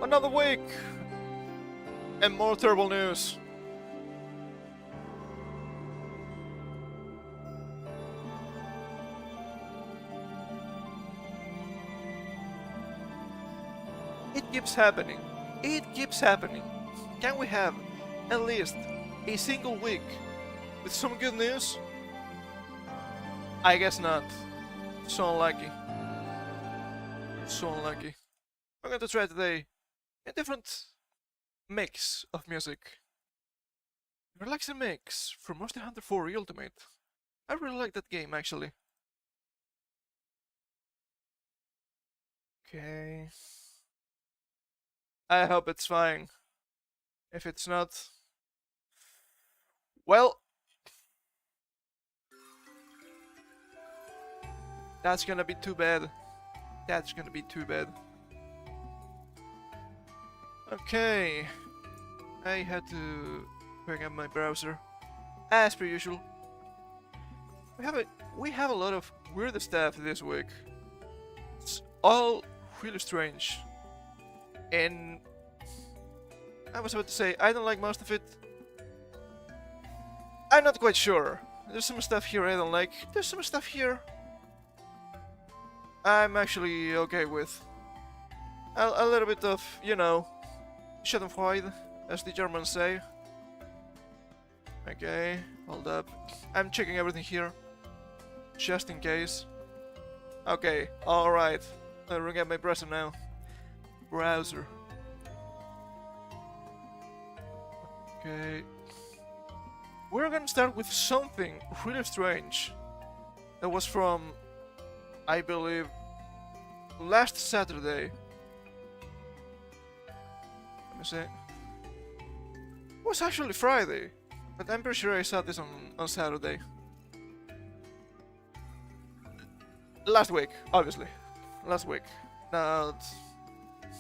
Another week! And more terrible news. It keeps happening. It keeps happening. Can we have at least a single week with some good news? I guess not. So unlucky. So unlucky. I'm going to try today a different mix of music. Relaxing mix from Monster Hunter 4 Ultimate. I really like that game actually. Okay. I hope it's fine. If it's not, well, that's gonna be too bad. That's gonna be too bad. Okay, I had to bring up my browser, as per usual. We have a lot of weird stuff this week. It's all really strange, and I was about to say I don't like most of it. I'm not quite sure. There's some stuff here I don't like. There's some stuff here I'm actually okay with. A little bit of, you know, Schadenfreude, as the Germans say. Okay, hold up. I'm checking everything here, just in case. Okay, alright. I'll bring up my browser now. Browser. Okay. We're gonna start with something really strange. That was from, I believe, last Saturday. Let me see. It was actually Friday, but I'm pretty sure I saw this on Saturday. Last week, obviously. Last week. Not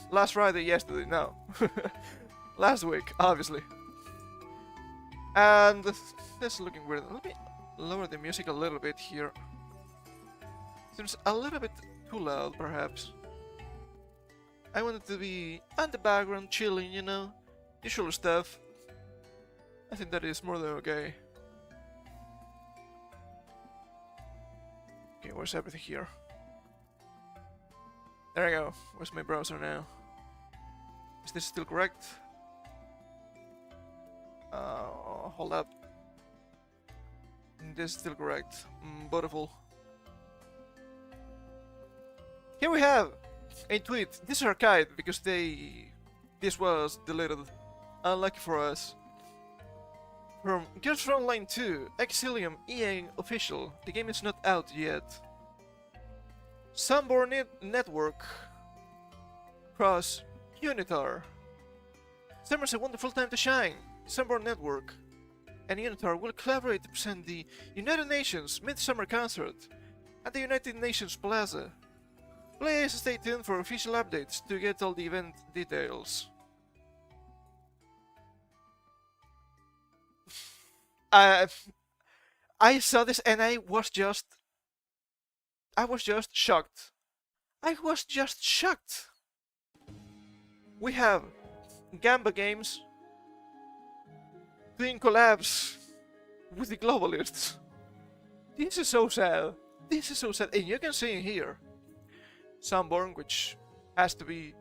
last Friday, yesterday, no. Last week, obviously. And this is looking weird. Let me lower the music a little bit here. Seems a little bit too loud, perhaps. I want it to be on the background, chilling, you know, usual stuff. I think that is more than okay. Okay, where's everything here? There I go. Where's my browser now? Is this still correct? Hold up. This is still correct. Beautiful. Here we have a tweet. This is archived because this was deleted. Unlucky for us. From Gears Frontline 2, Exilium EA official. The game is not out yet. Sunborn Network cross Unitar. Summer's a wonderful time to shine. Sunborn Network and Unitar will collaborate to present the United Nations Midsummer Concert at the United Nations Plaza. Please stay tuned for official updates to get all the event details. I saw this and I was just shocked. I was just shocked. We have Gamba Games doing collabs with the globalists. This is so sad. This is so sad. And you can see in here Sunborn, which has to be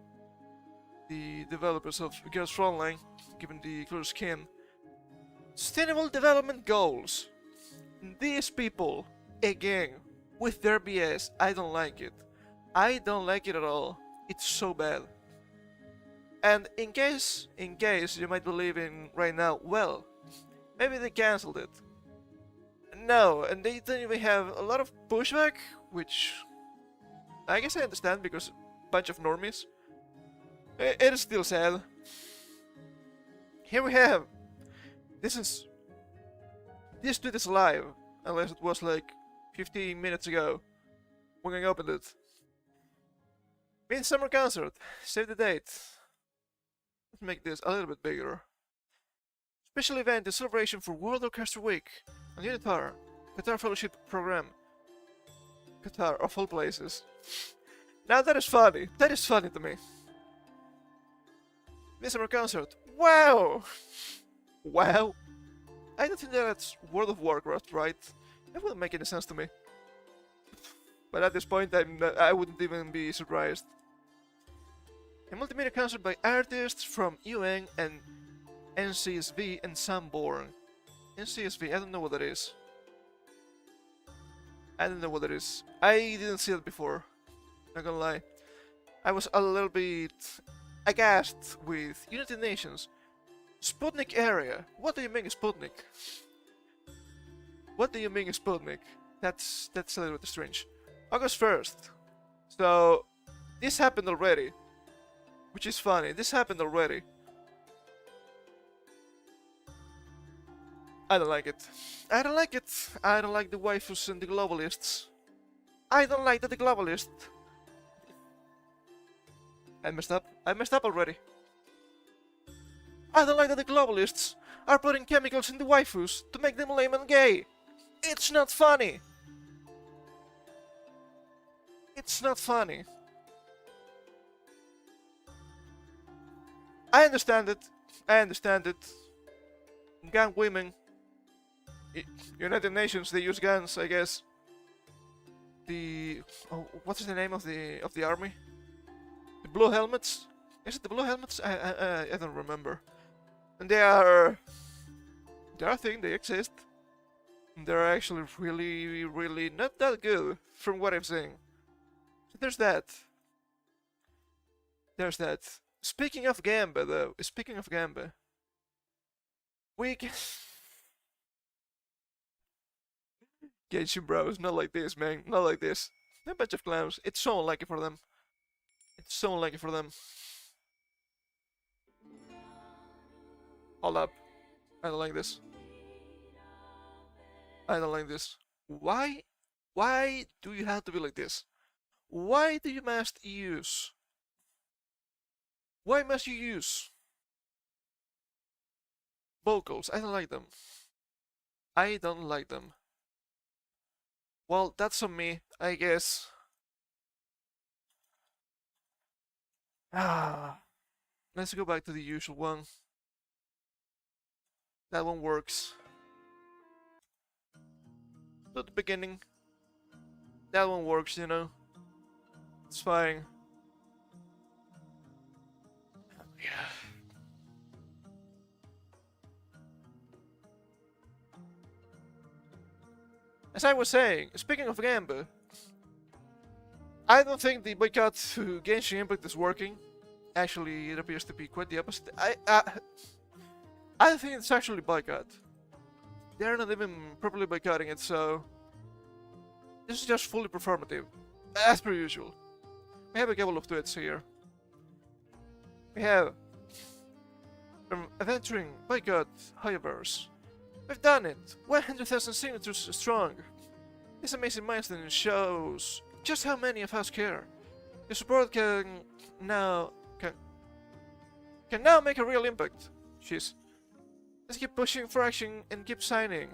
the developers of Gears Frontline, given the clear skin. Sustainable development goals. These people, again, with their BS, I don't like it. I don't like it at all. It's so bad. And in case you might believe in right now, well, maybe they cancelled it. No, and they don't even have a lot of pushback, which I guess I understand because a bunch of normies. It is still sad. Here we have. This tweet is live, unless it was like 15 minutes ago when I opened it. Midsummer Concert. Save the date. Let's make this a little bit bigger. Special event in celebration for World Orchestra Week on Unitar, Qatar Fellowship Program. Qatar, of all places. Now that is funny. That is funny to me. Midsummer concert. Wow! Wow! I don't think that's World of Warcraft, right? That wouldn't make any sense to me. But at this point, I wouldn't even be surprised. A multimedia concert by artists from UN and NCSV and Sanborn. NCSV, I don't know what that is. I don't know what that is. I didn't see it before. Not gonna lie. I was a little bit aghast with United Nations. Sputnik area. What do you mean Sputnik? What do you mean Sputnik? That's a little bit strange. August 1st. So this happened already. Which is funny. This happened already. I don't like it. I don't like it. I don't like the waifus and the globalists. I don't like the globalists. I messed up. I messed up already. I don't like that the globalists are putting chemicals in the waifus to make them lame and gay. It's not funny. It's not funny. I understand it. I understand it. Gun women. United Nations, they use guns, I guess. What's the name of the army? The Blue Helmets? Is it the Blue Helmets? I don't remember. And they are a thing, they exist. They're actually really not that good from what I'm saying. So there's that. There's that. Speaking of Gamba though, speaking of Gamba. We can... Genshin bros, not like this, man, not like this. They're a bunch of clowns. It's so unlucky for them. It's so unlucky for them. Hold up. I don't like this. I don't like this. Why? Why do you have to be like this? Why do you must use? Why must you use vocals? I don't like them. I don't like them. Well, that's on me, I guess. Let's go back to the usual one. That one works. At the beginning. That one works, you know. It's fine. Yeah. As I was saying, speaking of Gamba, I don't think the boycott to Genshin Impact is working. Actually, it appears to be quite the opposite. I think it's actually boycott. They're not even properly boycotting it, so this is just fully performative, as per usual. We have a couple of tweets here. We have from adventuring boycott Hoyoverse. We've done it! 100,000 signatures strong! This amazing milestone shows just how many of us care. Your support can now make a real impact. Jeez. Let's keep pushing for action and keep signing.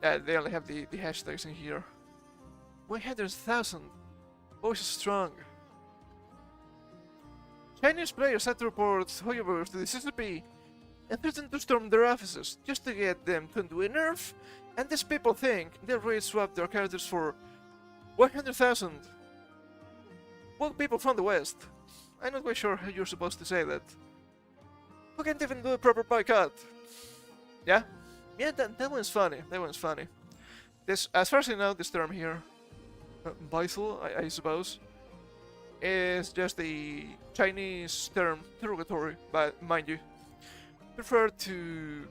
They only have the hashtags in here. 100,000 voices strong. Chinese players had to report Hoyoverse to the CCP and threatened to storm their offices just to get them to undo a nerf, and these people think they'll really swap their characters for 100,000 woke people from the West. I'm not quite sure how you're supposed to say that. Who can't even do a proper boycott? Yeah? Yeah, that one's funny. That one's funny. This, as far as I know, this term here, Bithel, I suppose, is just a Chinese term, derogatory, but mind you, referred to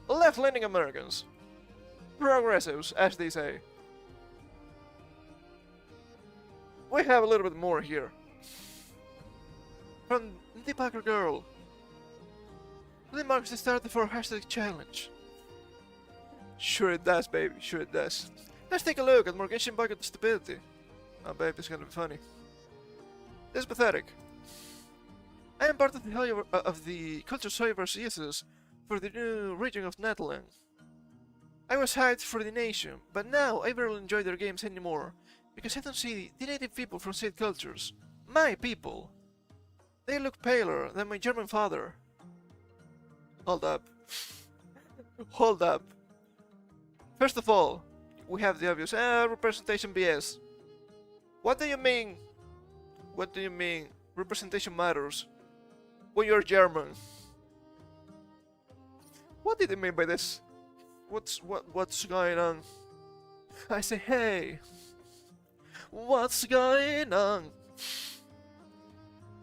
left-leaning Americans. Progressives, as they say. We have a little bit more here. From the Packer Girl. Today marks the start of our hashtag challenge. Sure it does, baby, sure it does. Let's take a look at more Genshin boycott stupidity. Oh babe, this is gonna be funny. This is pathetic. I am part of the culture Hoyoverse uses for the new region of Natlan. I was hyped for the nation, but now I barely enjoy their games anymore because I don't see the native people from said cultures. My people. They look paler than my German father. Hold up. Hold up. First of all, we have the obvious representation BS. What do you mean? What do you mean representation matters when you're German? What did they mean by this? What's going on? I say, hey, what's going on?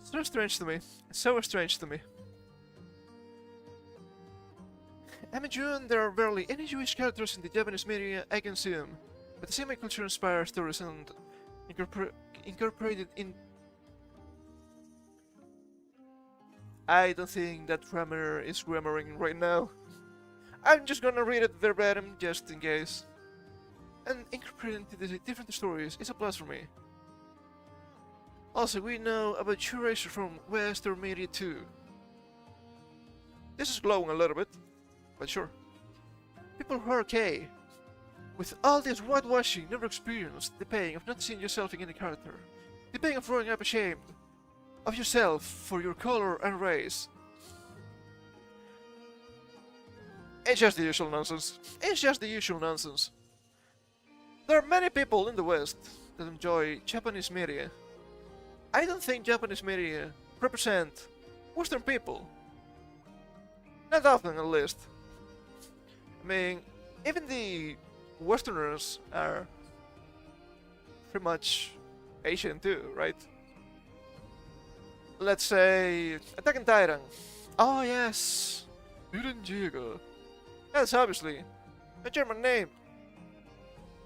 So strange to me. So strange to me. I'm a Jew and there are barely any Jewish characters in the Japanese media I consume, but the same culture inspires stories and incorporated in. I don't think that grammar is grammaring right now. I'm just gonna read it verbatim just in case. And incorporating into the different stories is a plus for me. Also, we know about curation from Western media too. This is glowing a little bit, but sure. People who are gay, with all this whitewashing, never experienced the pain of not seeing yourself in any character. The pain of growing up ashamed of yourself for your color and race. It's just the usual nonsense. It's just the usual nonsense. There are many people in the West that enjoy Japanese media. I don't think Japanese media represent Western people. Not often, at least. I mean, even the Westerners are pretty much Asian too, right? Let's say Attack on Titan. Oh yes, Eren Jaeger. That's obviously a German name.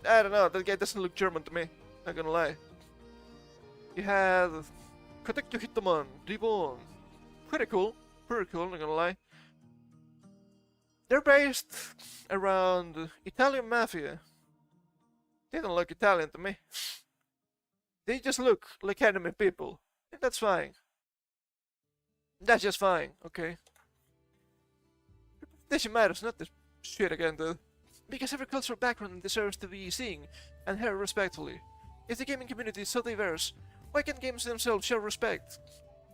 I don't know, that guy doesn't look German to me, not gonna lie. You had Katekyo Hitman, Reborn. Pretty cool, not gonna lie. They're based around Italian mafia. They don't look Italian to me. They just look like anime people. And that's fine. That's just fine, okay? Representation matters, not this shit again, dude. Because every cultural background deserves to be seen and heard respectfully. If the gaming community is so diverse, why can't games themselves show respect?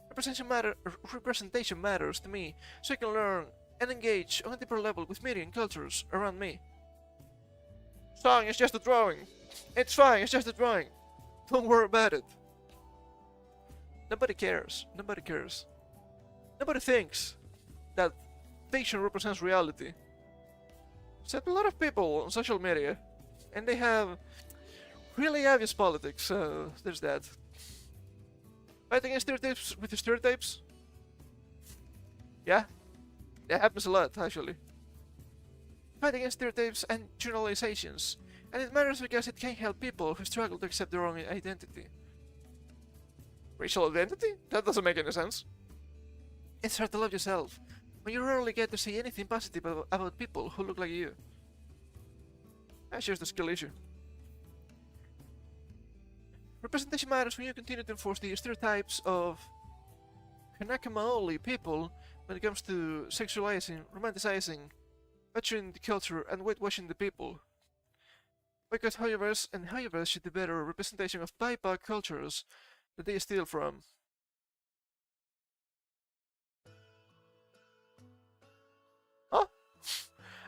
Representation matters to me, so I can learn and engage on a deeper level with media and cultures around me. Song is just a drawing. It's fine, it's just a drawing. Don't worry about it. Nobody cares. Nobody cares. Nobody thinks that fiction represents reality. Except a lot of people on social media. And they have really obvious politics, so there's that. Fighting against stereotypes with the stereotypes? Yeah? That happens a lot, actually. Fight against stereotypes and generalizations. And it matters because it can help people who struggle to accept their own identity. Racial identity? That doesn't make any sense. It's hard to love yourself when you rarely get to say anything positive about people who look like you. That's just a skill issue. Representation matters when you continue to enforce the stereotypes of Hanakama-only people when it comes to sexualizing, romanticizing, butchering the culture, and whitewashing the people. Because however's and however's should be better representation of BIPOC cultures that they steal from. Huh?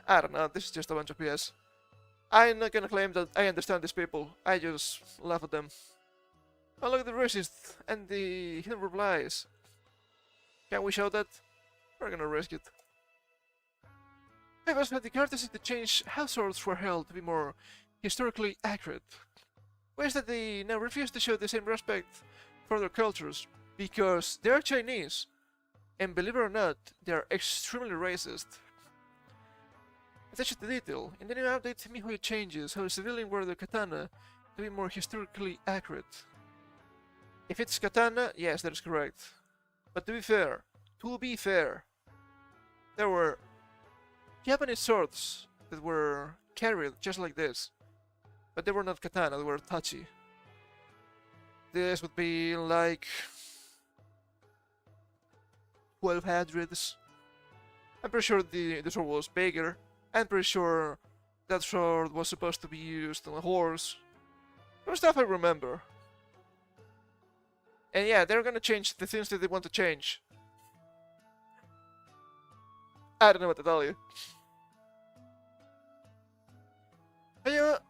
I don't know, this is just a bunch of BS. I'm not gonna claim that I understand these people, I just laugh at them. Oh, look at the racist and the hidden replies. Can we show that? We're gonna risk it. I've also had the courtesy to change how swords were held to be more historically accurate. Ways that they now refuse to show the same respect for their cultures because they are Chinese, and believe it or not, they are extremely racist. Attention to detail. In the new update, Mihoyo changes how a civilian wears the katana to be more historically accurate. If it's katana, yes, that is correct. But to be fair, there were Japanese swords that were carried just like this, but they were not katana, they were tachi. This would be like 1200s. I'm pretty sure the sword was bigger. I'm pretty sure that sword was supposed to be used on a horse. There was stuff I remember. And yeah, they're gonna change the things that they want to change. I don't know what to tell you.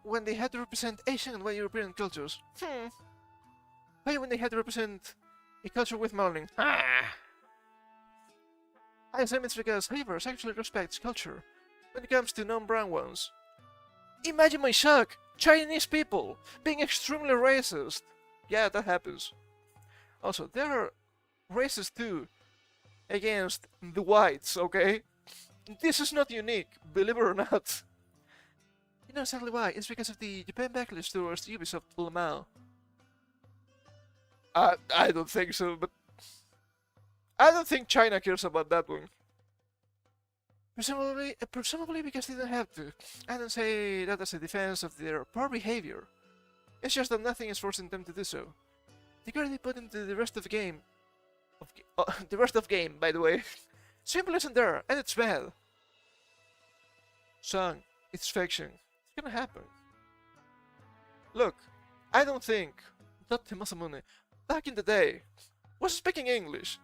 When they had to represent Asian and white European cultures. When they had to represent a culture with melanin. I assume it's because Havers actually respects culture when it comes to non-brown ones. Imagine my shock! Chinese people being extremely racist. Yeah, that happens. Also, there are racist too against the whites, okay? This is not unique, believe it or not. You know exactly why. It's because of the Japan backlash towards Ubisoft Lamau. I don't think so, but I don't think China cares about that one. Presumably because they don't have to. I don't say that as a defense of their poor behavior. It's just that nothing is forcing them to do so. The care they put into the rest of the game, by the way, simply isn't there, and it's bad. Son, it's fiction. It's gonna happen. Look, I don't think Dr. Masamune, back in the day, was speaking English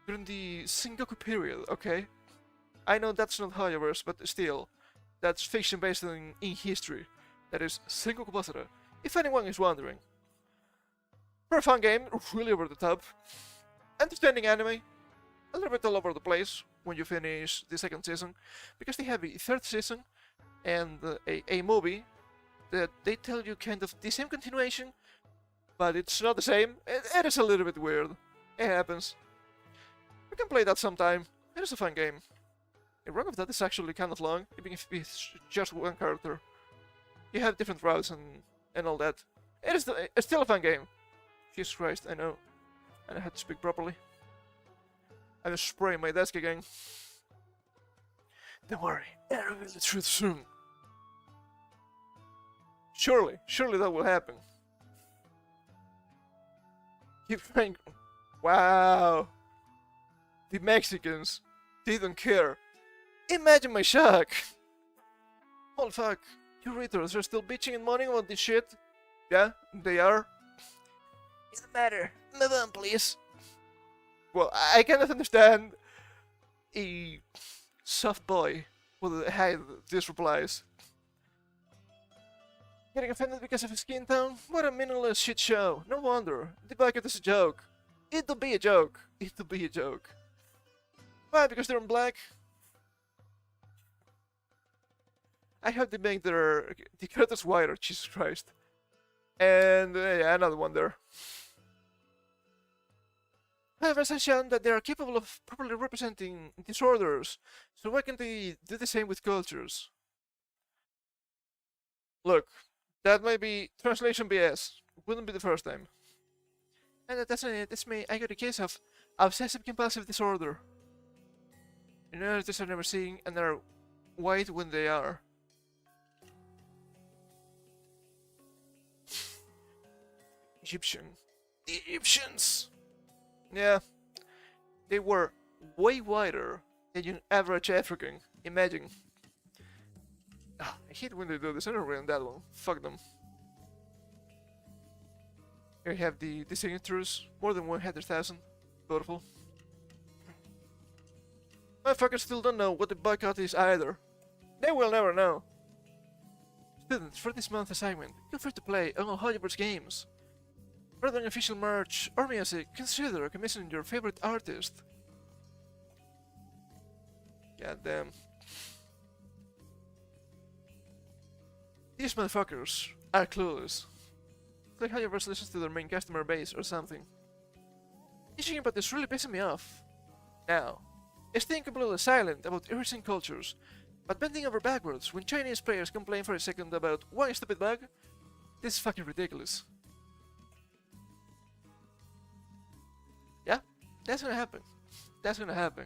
during the Sengoku period, okay? I know that's not Hoyoverse, but still, that's fiction based in history. That is Sengoku Basara, if anyone is wondering. For a fun game, really over the top. Entertaining anime, a little bit all over the place when you finish the second season, because they have a third season and a movie that they tell you kind of the same continuation, but it's not the same. It is a little bit weird. It happens. We can play that sometime. It is a fun game. A run of that is actually kind of long, even if it's just one character. You have different routes and all that. It's still a fun game. Jesus Christ, I know. And I had to speak properly. I was spraying my desk again. Don't worry, I'll reveal the truth soon. Surely that will happen. Keep trying. Wow. The Mexicans, they don't care. Imagine my shock. Holy fuck, you retards are still bitching and moaning about this shit? Yeah, they are. It doesn't matter. Move on, please. Well, I cannot understand a soft boy would hide these replies. Getting offended because of his skin tone? What a meaningless shit show. No wonder. The bucket is a joke. It'll be a joke. It'll be a joke. Why? Because they're in black? I hope they make the characters whiter, Jesus Christ. And yeah, another one there. However, has shown that they are capable of properly representing disorders, so why can't they do the same with cultures? Look, that might be translation BS. Wouldn't be the first time. And that's not it. It's me. I got a case of obsessive compulsive disorder. You know, artists are never seeing and are white when they are. Egyptian. The Egyptians! Yeah, they were way whiter than an average African. Imagine. I hate when they do this. I don't really that one. Fuck them. Here you have the signatures. More than 100,000. Beautiful. Motherfuckers still don't know what the boycott is either. They will never know. Students, for this month's assignment, feel free to play all Hollywood's games. Rather than official merch or music, consider commissioning your favorite artist. God damn. These motherfuckers are clueless. It's like how your listens to their main customer base or something. Teaching about this really pissing me off. Now, staying completely silent about Eurasian cultures, but bending over backwards when Chinese players complain for a second about one stupid bug? This is fucking ridiculous. Yeah, that's gonna happen. That's gonna happen.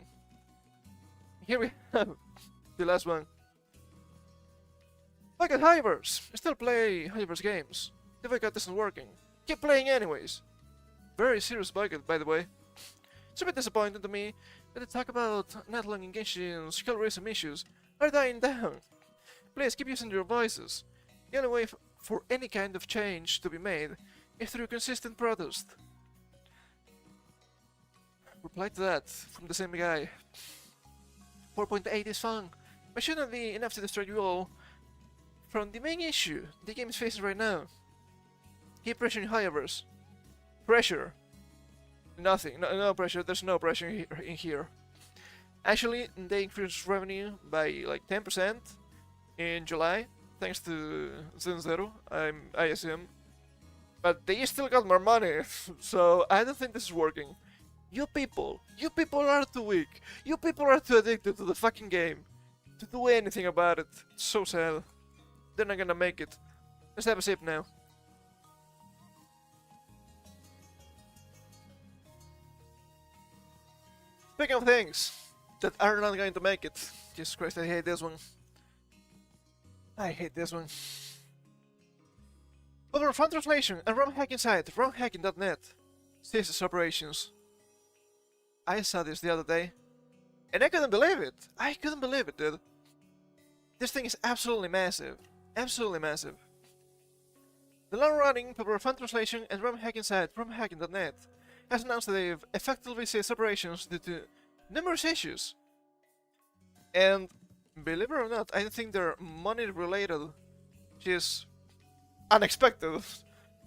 Here we have the last one. Look at Hyverse! Still play Hyverse games. The boycott isn't working. Keep playing anyways. Very serious boycott, by the way. It's a bit disappointing to me that the talk about not long engaged in colorism issues are dying down. Please keep using your voices. The only way for any kind of change to be made is through consistent protest. Reply to that from the same guy. 4.8 is fun, but shouldn't be enough to distract you all from the main issue the game is facing right now. Keep pressuring Hyverse. Pressure. Nothing. No pressure. There's no pressure in here. Actually, they increased revenue by like 10% in July, thanks to Zen0, I assume. But they still got more money, so I don't think this is working. You people are too weak. You people are too addicted to the fucking game to do anything about it. It's so sad. They're not gonna make it. Let's have a sip now. Speaking of things that are not going to make it, Jesus Christ, I hate this one. I hate this one. Over fund translation and Romhacking site, romhacking.net, ceases operations. I saw this the other day, and I couldn't believe it. I couldn't believe it, dude. This thing is absolutely massive. Absolutely massive. The long-running popular fund translation and Romhacking site, romhacking.net, has announced that they've effectively ceased operations due to numerous issues. And believe it or not, I think they're money-related, which is unexpected,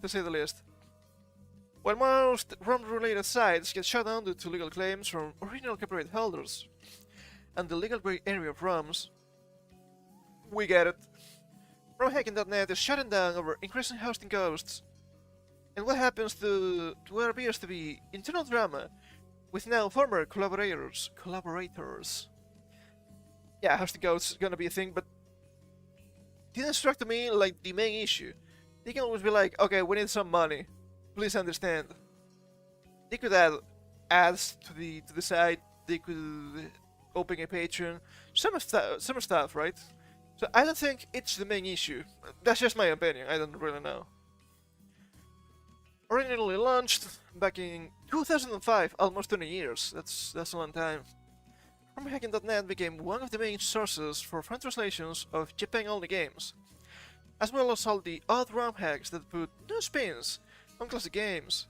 to say the least. While most ROM-related sites get shut down due to legal claims from original copyright holders and the legal gray area of ROMs, we get it. Romhacking.net is shutting down over increasing hosting costs. And what happens to what appears to be internal drama with now former collaborators. Yeah, hosting costs is gonna be a thing, but didn't strike to me like the main issue. They can always be like, okay, we need some money. Please understand. They could add ads to the site. They could open a Patreon. Some stuff, right? So I don't think it's the main issue. That's just my opinion. I don't really know. Originally launched back in 2005, almost 20 years. That's a long time. Romhacking.net became one of the main sources for fan translations of Japan-only games, as well as all the odd ROM hacks that put new spins on classic games.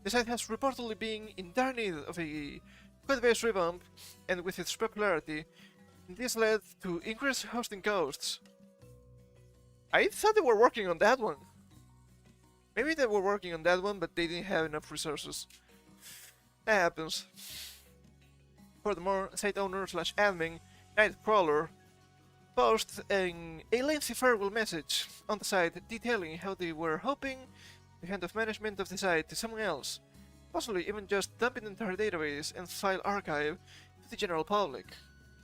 The site has reportedly been in dire need of a code-based revamp, and with its popularity, this led to increased hosting costs. I thought they were working on that one. Maybe they were working on that one, but they didn't have enough resources. That happens. Furthermore, site owner/admin Nightcrawler posted a lengthy farewell message on the site detailing how they were hoping to hand off management of the site to someone else, possibly even just dumping the entire database and file archive to the general public,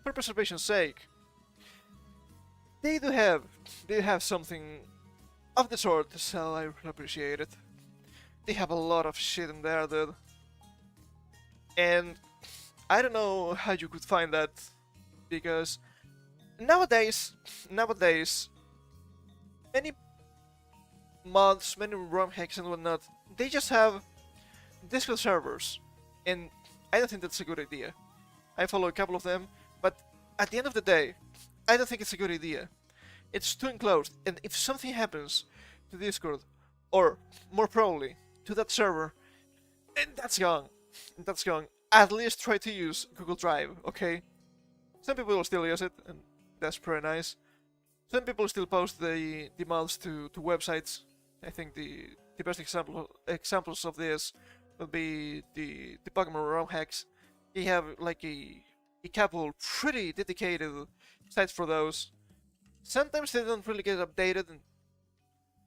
for preservation's sake. They do have something of the sort, so I really appreciate it. They have a lot of shit in there, dude. And I don't know how you could find that, because nowadays, many mods, many ROM hacks and whatnot, they just have Discord servers, and I don't think that's a good idea. I follow a couple of them, but at the end of the day, I don't think it's a good idea. It's too enclosed, and if something happens to Discord, or more probably to that server, and that's gone. At least try to use Google Drive, okay? Some people will still use it, and that's pretty nice. Some people still post the mods to websites. I think the best examples of this would be the Pokemon ROM hacks. You have like a couple pretty dedicated sites for those. Sometimes they don't really get updated, and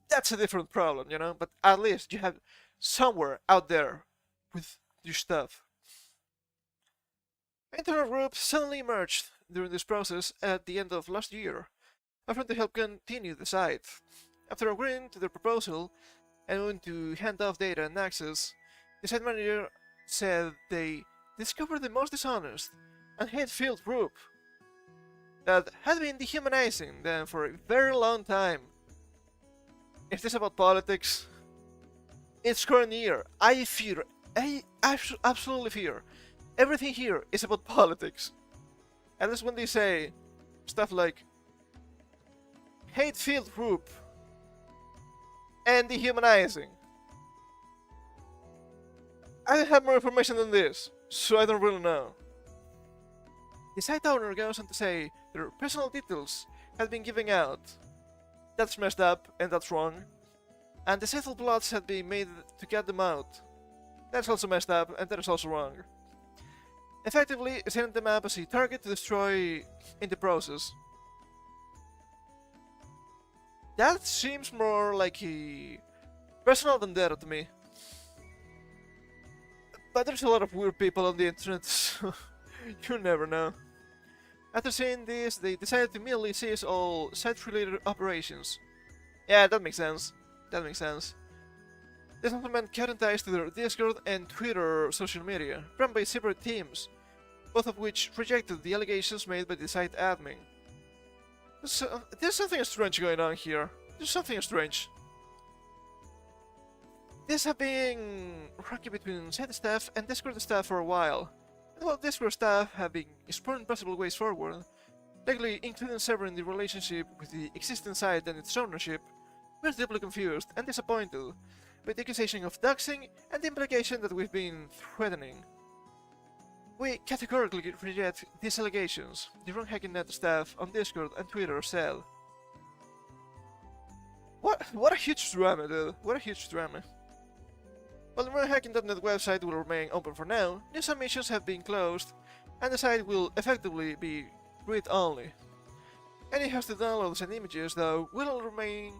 that's a different problem, you know? But at least you have somewhere out there with your stuff. An internal group suddenly emerged during this process at the end of last year, offering to help continue the site. After agreeing to their proposal and willing to hand off data and access, the site manager said they discovered the most dishonest and hate-filled group that had been dehumanizing them for a very long time. If this is about politics, it's current year. I absolutely fear everything here is about politics. And that's when they say stuff like hate-filled group and dehumanizing. I don't have more information than this, so I don't really know. The site owner goes on to say their personal details had been given out. That's messed up, and that's wrong. And the settled plots had been made to get them out. That's also messed up, and that is also wrong. Effectively, setting them up as a target to destroy in the process. That seems more like a personal vendetta to me. But there's a lot of weird people on the internet, so you never know. After seeing this, they decided to immediately cease all site-related operations. Yeah, that makes sense. That makes sense. This also meant cutting ties to their Discord and Twitter social media, run by separate teams, both of which rejected the allegations made by the site admin. There's something strange going on here. There's something strange. This has been rocky between site staff and Discord staff for a while. And while Discord staff have been exploring possible ways forward, likely including severing the relationship with the existing site and its ownership, we're deeply confused and disappointed by the accusation of doxing and the implication that we've been threatening. We categorically reject these allegations, the Romhacking net staff on Discord and Twitter said. What a huge drama, dude. What a huge drama. While the Romhacking.net website will remain open for now, new submissions have been closed, and the site will effectively be read-only. Any hosted downloads and images, though, will remain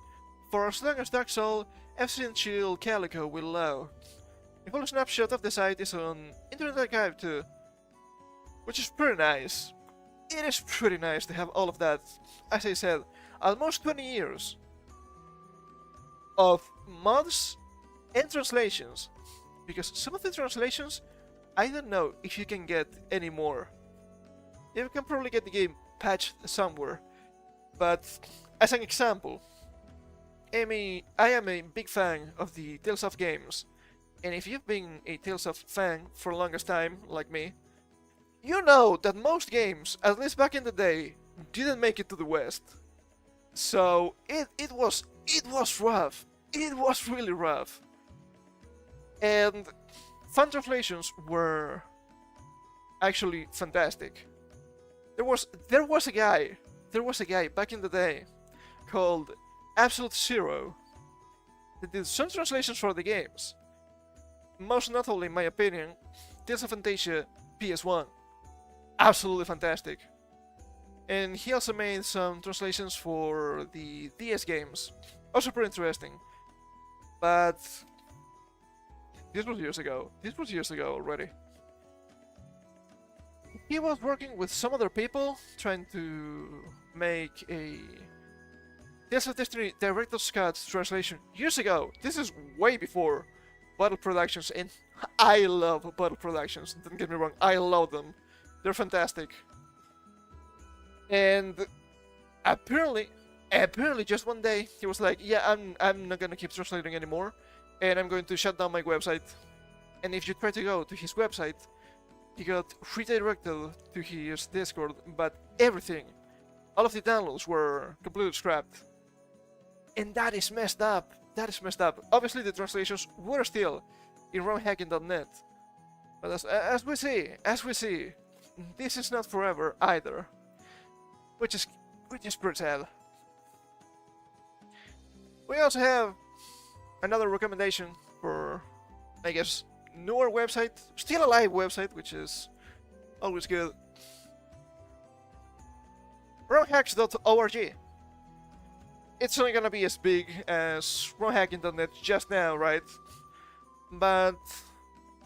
for as long as Dark Soul, FC and Chill Calico will allow. A full snapshot of the site is on Internet Archive too, which is pretty nice. It is pretty nice to have all of that. As I said, almost 20 years of mods and translations, because some of the translations, I don't know if you can get any more. You can probably get the game patched somewhere, but as an example, I am a big fan of the Tales of games, and if you've been a Tales of fan for the longest time, like me, you know that most games, at least back in the day, didn't make it to the West. So it was rough. It was really rough. And fan translations were actually fantastic. There was a guy back in the day called Absolute Zero that did some translations for the games. Most notably, in my opinion, Tales of Fantasia PS1. Absolutely fantastic. And he also made some translations for the DS games. Also pretty interesting. But this was years ago. This was years ago already. He was working with some other people trying to make a Tales of Destiny Director's Cut translation years ago. This is way before Battle Productions, and I love Battle Productions. Don't get me wrong, I love them. They're fantastic. And apparently just one day he was like, yeah, I'm not gonna keep translating anymore, and I'm going to shut down my website. And if you try to go to his website, he got redirected to his Discord, but everything, all of the downloads were completely scrapped. And that is messed up. That is messed up. Obviously the translations were still in romhacking.net. But as we see, this is not forever either. Which is pretty sad. We also have another recommendation for, I guess, newer website, still alive website, which is always good. Romhacks.org. It's only gonna be as big as romhacking.net just now, right? But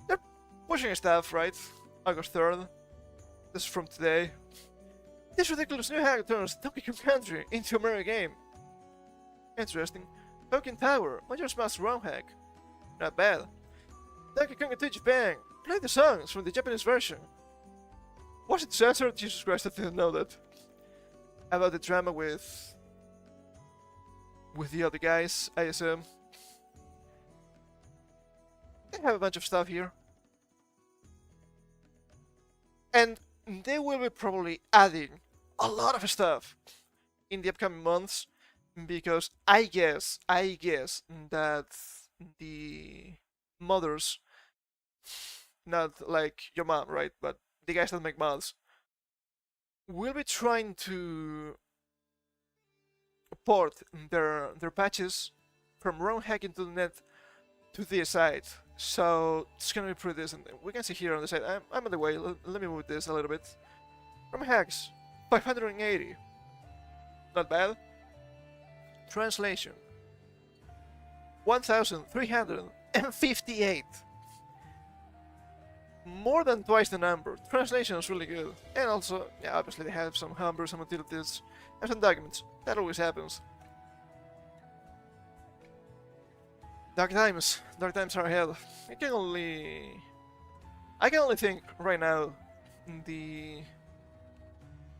they're pushing stuff, right? August 3rd. This is from today. This ridiculous new hack turns Donkey Kong Country into a Mario game. Interesting. Token Tower, Majora's Mask ROM hack. Not bad. Donkey Kong to Japan. Play the songs from the Japanese version. Was it censored? Jesus Christ, I didn't know that. About the drama with the other guys, I assume. They have a bunch of stuff here. And they will be probably adding a lot of stuff in the upcoming months, because I guess that the modders not like your mom, right? But the guys that make mods will be trying to port their patches from Romhacking to the net to this side. So it's gonna be pretty decent. We can see here on the side. I'm on the way. Let me move this a little bit. Romhacks 580. Not bad. Translation 1,358. More than twice the number. Translation is really good. And also, yeah, obviously they have some humbers, some utilities, and some documents. That always happens. Dark times are ahead. I can only think right now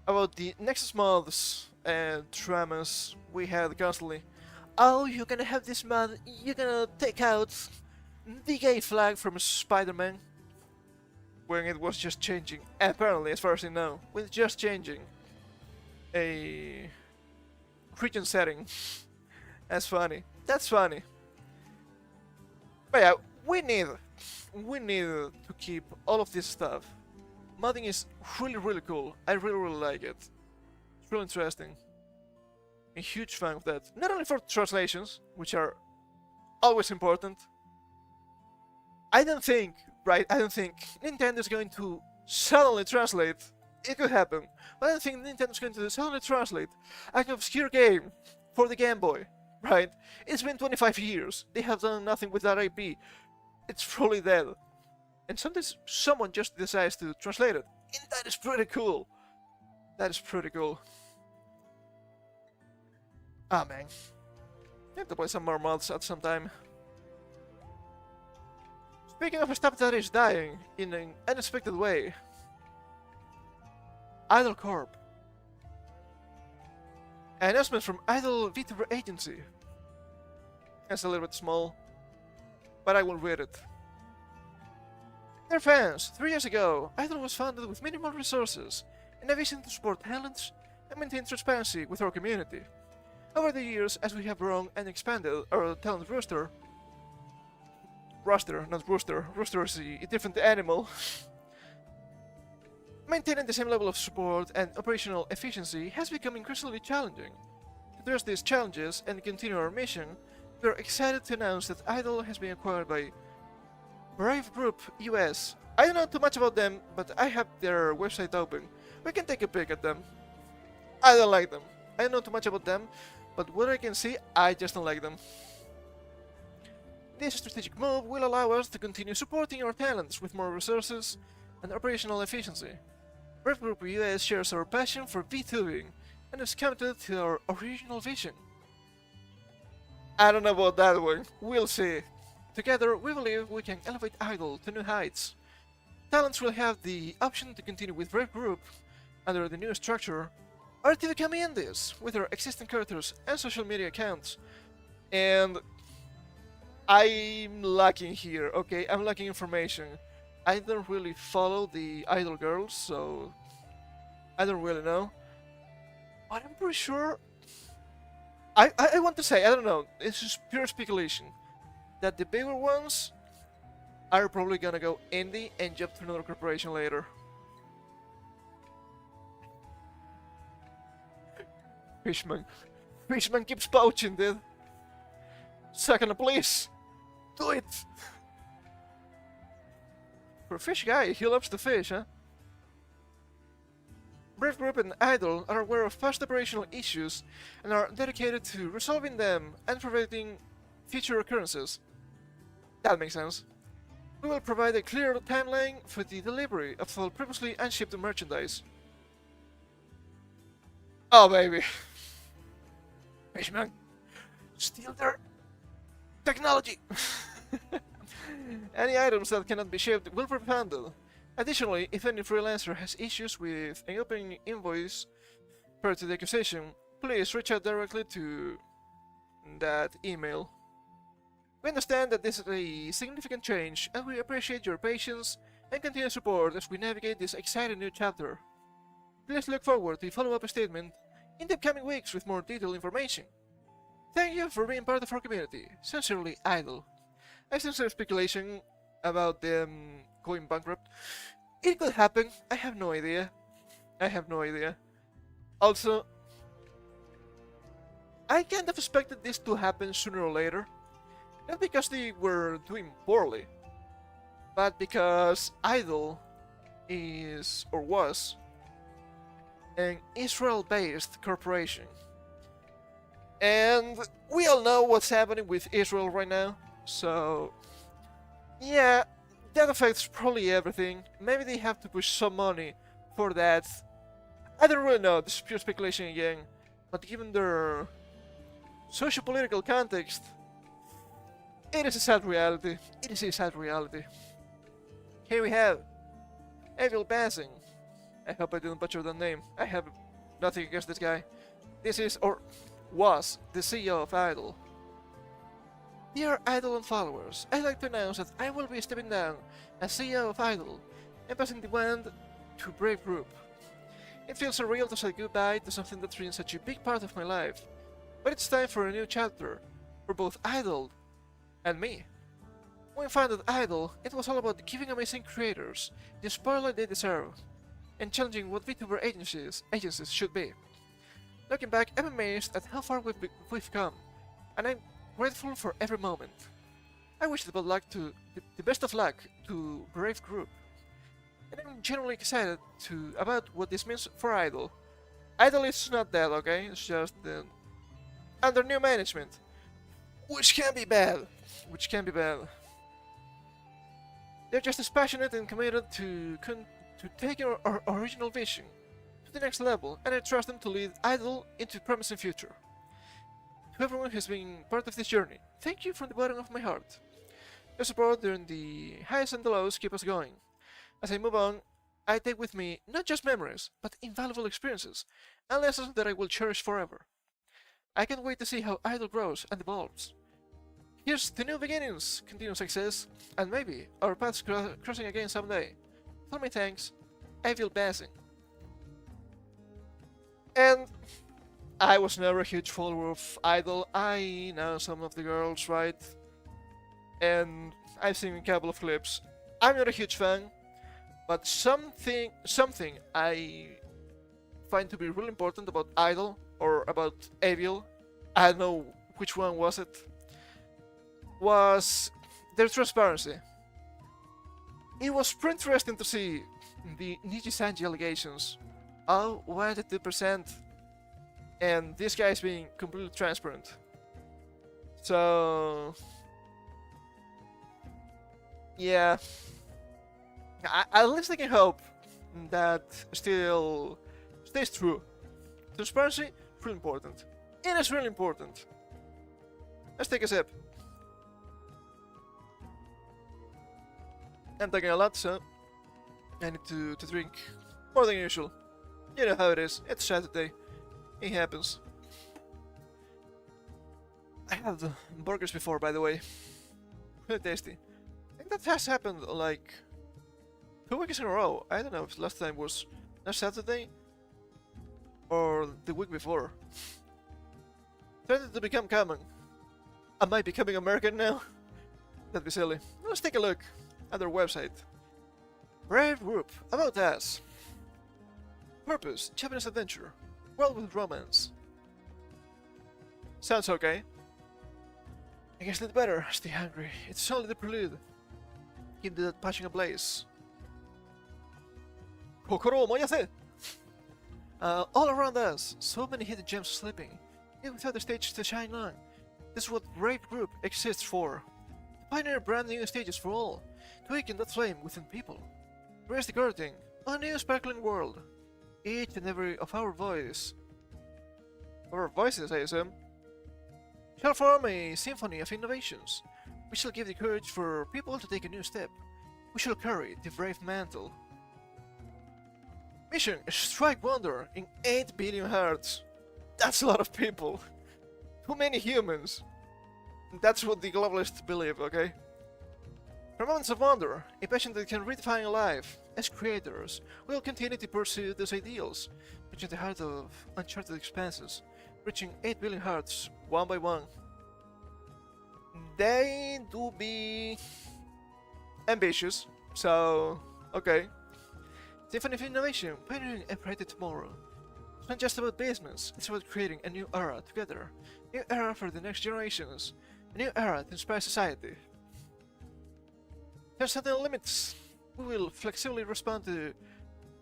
about the Nexus mods and dramas we had constantly. Oh, you're gonna have this mod, you're gonna take out the gay flag from Spider-Man. When it was just changing, apparently, as far as I know, with just changing a region setting. That's funny. That's funny. But yeah, we need to keep all of this stuff. Modding is really cool. I really like it. It's really interesting. A huge fan of that. Not only for translations, which are always important. I don't think Nintendo's going to suddenly translate. It could happen, but I don't think Nintendo's going to suddenly translate an obscure game for the Game Boy, right? It's been 25 years. They have done nothing with that IP. It's probably dead. And sometimes someone just decides to translate it. And that is pretty cool. That is pretty cool. Ah, man. I have to play some more mods at some time. Speaking of a stuff that is dying in an unexpected way, Idle Corp. An announcement from Idle VTuber Agency. It's a little bit small, but I will read it. Dear fans, 3 years ago, Idle was founded with minimal resources and a vision to support talents and maintain transparency with our community. Over the years, as we have grown and expanded our talent roster, not rooster. Rooster is a different animal. Maintaining the same level of support and operational efficiency has become increasingly challenging. To address these challenges and continue our mission, we are excited to announce that Idle has been acquired by Brave Group US. I don't know too much about them, but I have their website open. We can take a peek at them. I don't like them. I don't know too much about them, but what I can see, I just don't like them. This strategic move will allow us to continue supporting our talents with more resources and operational efficiency. Brave Group US shares our passion for VTubing and is committed to our original vision. I don't know about that one, we'll see. Together, we believe we can elevate Idle to new heights. Talents will have the option to continue with Brave Group under the new structure, or to become indies with their existing characters and social media accounts. And I'm lacking here, okay? I'm lacking information. I don't really follow the Idol girls, so I don't really know. But I'm pretty sure... I want to say, I don't know, it's just pure speculation, that the bigger ones are probably gonna go indie and jump to another corporation later. Fishman keeps poaching, dude. Second, please. Do it! For a fish guy, he loves the fish, huh? Brave Group and Idol are aware of past operational issues and are dedicated to resolving them and preventing future occurrences. That makes sense. We will provide a clear timeline for the delivery of all previously unshipped merchandise. Oh baby. Fishman, steal their technology! Any items that cannot be shipped will be refunded. Additionally, if any freelancer has issues with an open invoice prior to the acquisition, please reach out directly to that email. We understand that this is a significant change, and we appreciate your patience and continued support as we navigate this exciting new chapter. Please look forward to a follow-up statement in the coming weeks with more detailed information. Thank you for being part of our community. Sincerely, Idle. A sincere speculation, about them going bankrupt. It could happen. I have no idea. I have no idea. Also, I kind of expected this to happen sooner or later. Not because they were doing poorly, but because Idol is, or was, an Israel-based corporation. And we all know what's happening with Israel right now, so yeah, that affects probably everything. Maybe they have to push some money for that. I don't really know, this is pure speculation again, but given their socio-political context, it is a sad reality. It is a sad reality. Here we have Evil Basing. I hope I didn't butcher the name. I have nothing against this guy. This is, or was, the CEO of Idol. Dear Idol and followers, I'd like to announce that I will be stepping down as CEO of Idol and passing the wand to Brave Group. It feels surreal to say goodbye to something that's been such a big part of my life, but it's time for a new chapter for both Idol and me. When I founded Idol, it was all about giving amazing creators the spotlight they deserve and challenging what VTuber agencies should be. Looking back, I'm amazed at how far we've come, and I'm grateful for every moment. I wish the best of luck to Brave Group, and I'm genuinely excited about what this means for Idol. Idol is not dead, okay? It's just under new management, which can be bad. They're just as passionate and committed to take our original vision to the next level, and I trust them to lead Idol into a promising future. To everyone who's been part of this journey, thank you from the bottom of my heart. Your support during the highs and the lows keep us going. As I move on, I take with me not just memories, but invaluable experiences and lessons that I will cherish forever. I can't wait to see how Idol grows and evolves. Here's to new beginnings, continued success, and maybe our paths crossing again someday. Tell me thanks, Evil Basing. And I was never a huge follower of Idol. I know some of the girls, right? And I've seen a couple of clips. I'm not a huge fan, but something I find to be really important about Idol or about Evil, I don't know which one was it, was their transparency. It was pretty interesting to see the Niji-Sanji allegations. Oh, 102%, and this guy is being completely transparent. So yeah, at least I can hope that still stays true. Transparency, really important. It is really important. Let's take a sip. I'm taking a lot, so I need to drink more than usual. You know how it is. It's Saturday. It happens. I had burgers before, by the way. Really tasty. I think that has happened like 2 weeks in a row. I don't know if last time was last Saturday or the week before. Started to become common. Am I becoming American now? That'd be silly. Let's take a look at their website. Brave Group, about us. Purpose, Japanese adventure. World with romance. Sounds okay. I guess it's better. Stay hungry. It's only the prelude. Keep that passion ablaze. Kokoro o moyase! All around us, so many hidden gems sleeping, yet without the stage to shine on. This is what Brave Group exists for. To pioneer brand new stages for all, to awaken that flame within people. Raise the curtain on a new sparkling world. Each and every of our voices, I assume, shall form a symphony of innovations. We shall give the courage for people to take a new step. We shall carry the brave mantle. Mission: strike wonder in 8 billion hearts. That's a lot of people. Too many humans. That's what the globalists believe, okay? For moments of wonder, a passion that can redefine life. As creators, we'll continue to pursue those ideals, reaching the heart of uncharted expanses, reaching 8 billion hearts one by one. They do be ambitious. So, okay. Symphony of Innovation, pioneering a brighter tomorrow. It's not just about business, it's about creating a new era together. New era for the next generations. A new era to inspire society. There's no limits. We will flexibly respond to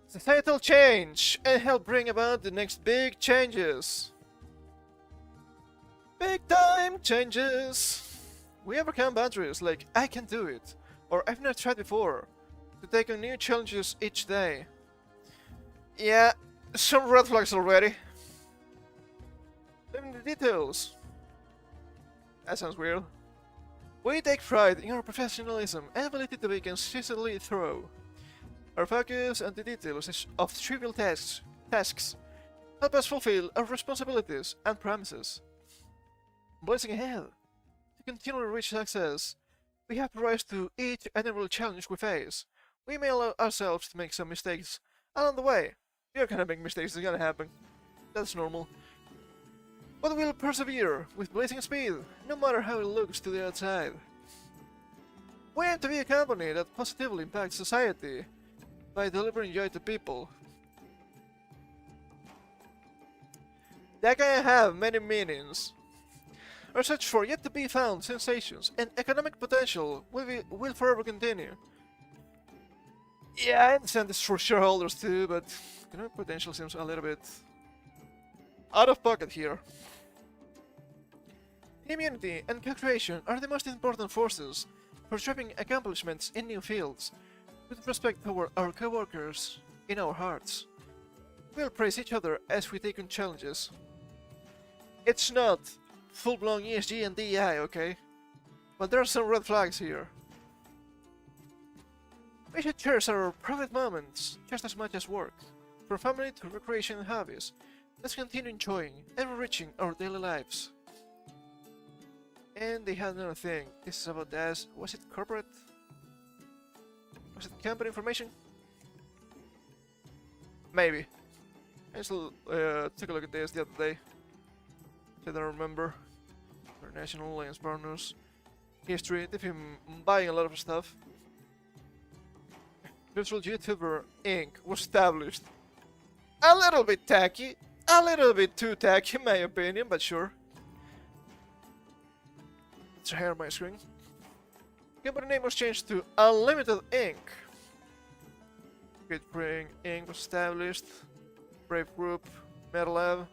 societal change and help bring about the next big changes. Big time changes! We overcome boundaries like I can do it, or I've never tried before, to take on new challenges each day. Yeah, some red flags already. Living the details. That sounds weird. We take pride in our professionalism and ability to be consistently thorough. Our focus on the details of trivial tasks help us fulfill our responsibilities and promises. Blazing ahead, to continue to reach success, we have to rise to each and every challenge we face. We may allow ourselves to make some mistakes along the way. You're gonna make mistakes, it's gonna happen. That's normal. But we'll persevere with blazing speed, no matter how it looks to the outside. We aim to be a company that positively impacts society by delivering joy to people. That can have many meanings. Our search for yet to be found sensations and economic potential will forever continue. Yeah, I understand this for shareholders too, but economic potential seems a little bit out of pocket here. Immunity and co-creation are the most important forces for driving accomplishments in new fields. With respect toward our co-workers in our hearts, we'll praise each other as we take on challenges. It's not full-blown ESG and DEI, okay? But there are some red flags here. We should cherish our private moments just as much as work. From family to recreation and hobbies, let's continue enjoying and enriching our daily lives. And they had another thing. This is about this. Was it corporate? Was it company information? Maybe. I just took a look at this the other day. I don't remember. International Alliance Partners. History. They've been buying a lot of stuff. Virtual YouTuber Inc. was established. A little bit tacky. A little bit too tacky in my opinion, but sure. Let's share my screen. Company name was changed to Unlimited Inc. Great Spring Inc. was established. Brave Group, Metal Lab.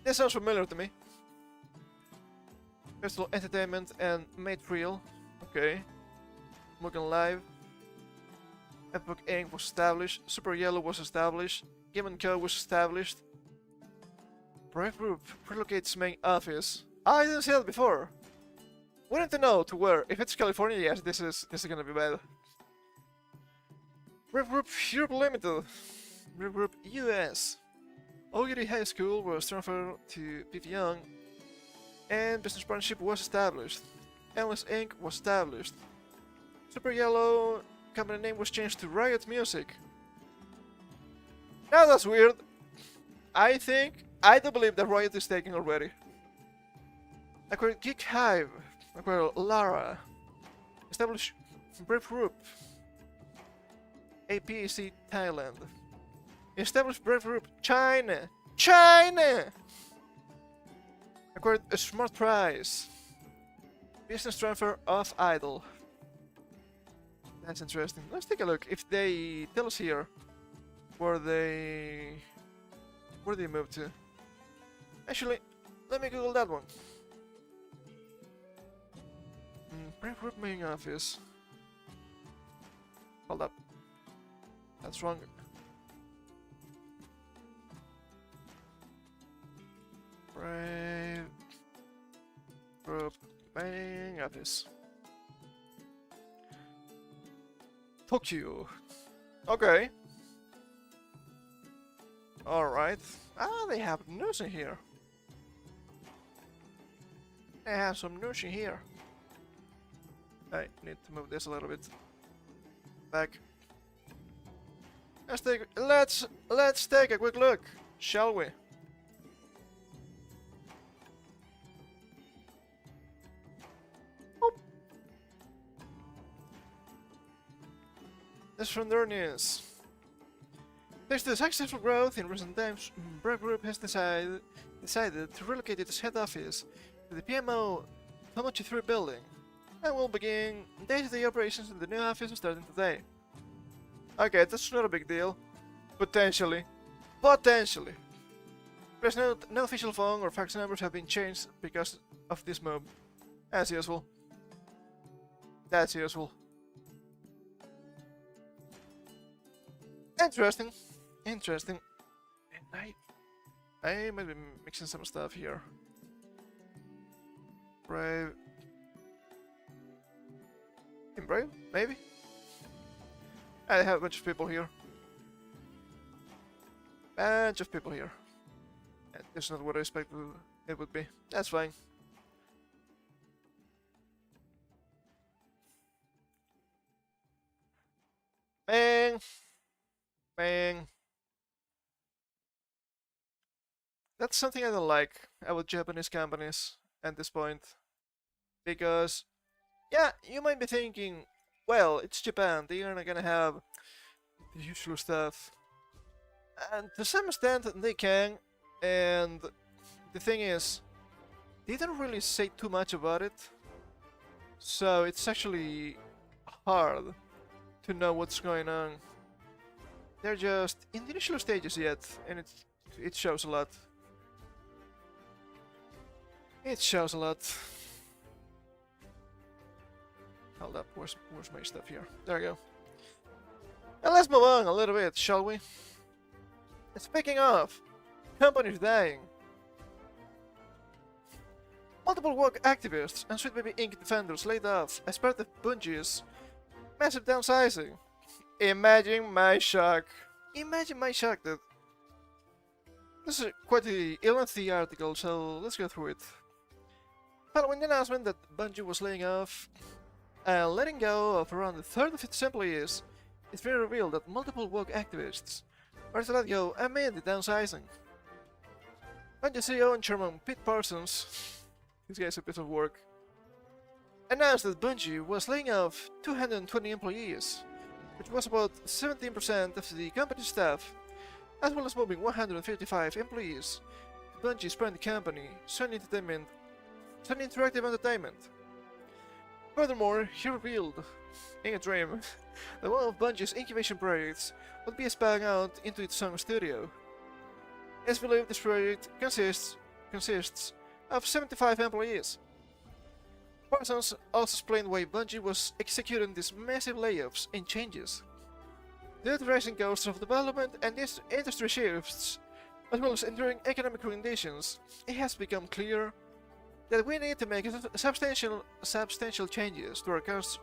This sounds familiar to me. Festival Entertainment and Made Real. Okay. Mugen Live. Epic Inc. was established. Super Yellow was established. Game & Co. was established. Brave Group relocates main office. I didn't see that before. We need to know to where. If it's California, yes, this is gonna be bad. Brave Group Europe Limited. Brave Group US. Ogiri High School was transferred to Pyongyang, and business partnership was established. Endless Inc. was established. Super Yellow company name was changed to Riot Music. Now that's weird. I do believe that Riot is taking already. Acquired Geek Hive. Acquired Lara. Established Brave Group. APC Thailand. Established Brave Group China. China! Acquired a Smart Price. Business transfer of Idol. That's interesting. Let's take a look if they tell us here where they moved to. Actually, let me Google that one. Brave Group main office. Hold up. That's wrong. Brave Group main office. Tokyo. Okay. Alright. Ah, they have news in here. They have some news in here. I need to move this a little bit back. Let's take a quick look, shall we? That's from their news. Thanks to the successful growth in recent times, Brave Group has decided to relocate its head office to the PMO Tomochi 3 building, and will begin day-to-day operations in the new office starting today. Okay, that's not a big deal. Potentially. Potentially. Please note, no official phone or fax numbers have been changed because of this move. That's useful. That's useful. Interesting. Interesting. And I might be mixing some stuff here. Brave. In Brave? Maybe? I have a bunch of people here. Bunch of people here. And that's not what I expected it would be. That's fine. Bang! Bang! That's something I don't like about Japanese companies at this point. Because, yeah, you might be thinking, well, it's Japan, they are not gonna have the usual stuff. And to some extent, they can, and the thing is, they don't really say too much about it, so it's actually hard to know what's going on. They're just in the initial stages yet, and it shows a lot. It shows a lot. Hold up, where's my stuff here? There we go. And let's move on a little bit, shall we? Speaking of, companies dying. Multiple woke activists and Sweet Baby Inc. defenders laid off as part of Bungie's massive downsizing. Imagine my shock. Imagine my shock, dude. This is quite a lengthy article, so let's go through it. Following the announcement that Bungie was laying off and letting go of around a third of its employees, it's been revealed that multiple woke activists were to let go amid the downsizing. Bungie CEO and Chairman Pete Parsons, this guy's a bit of work, announced that Bungie was laying off 220 employees, which was about 17% of the company's staff, as well as moving 155 employees to Bungie's parent company, Sun Interactive Entertainment. Furthermore, he revealed, in a dream, that one of Bungie's incubation projects would be spun out into its own studio. It's believed this project consists of 75 employees. Parsons also explained why Bungie was executing these massive layoffs and changes. Due to rising costs of development and these industry shifts, as well as enduring economic conditions, it has become clear that we need to make substantial changes to our cost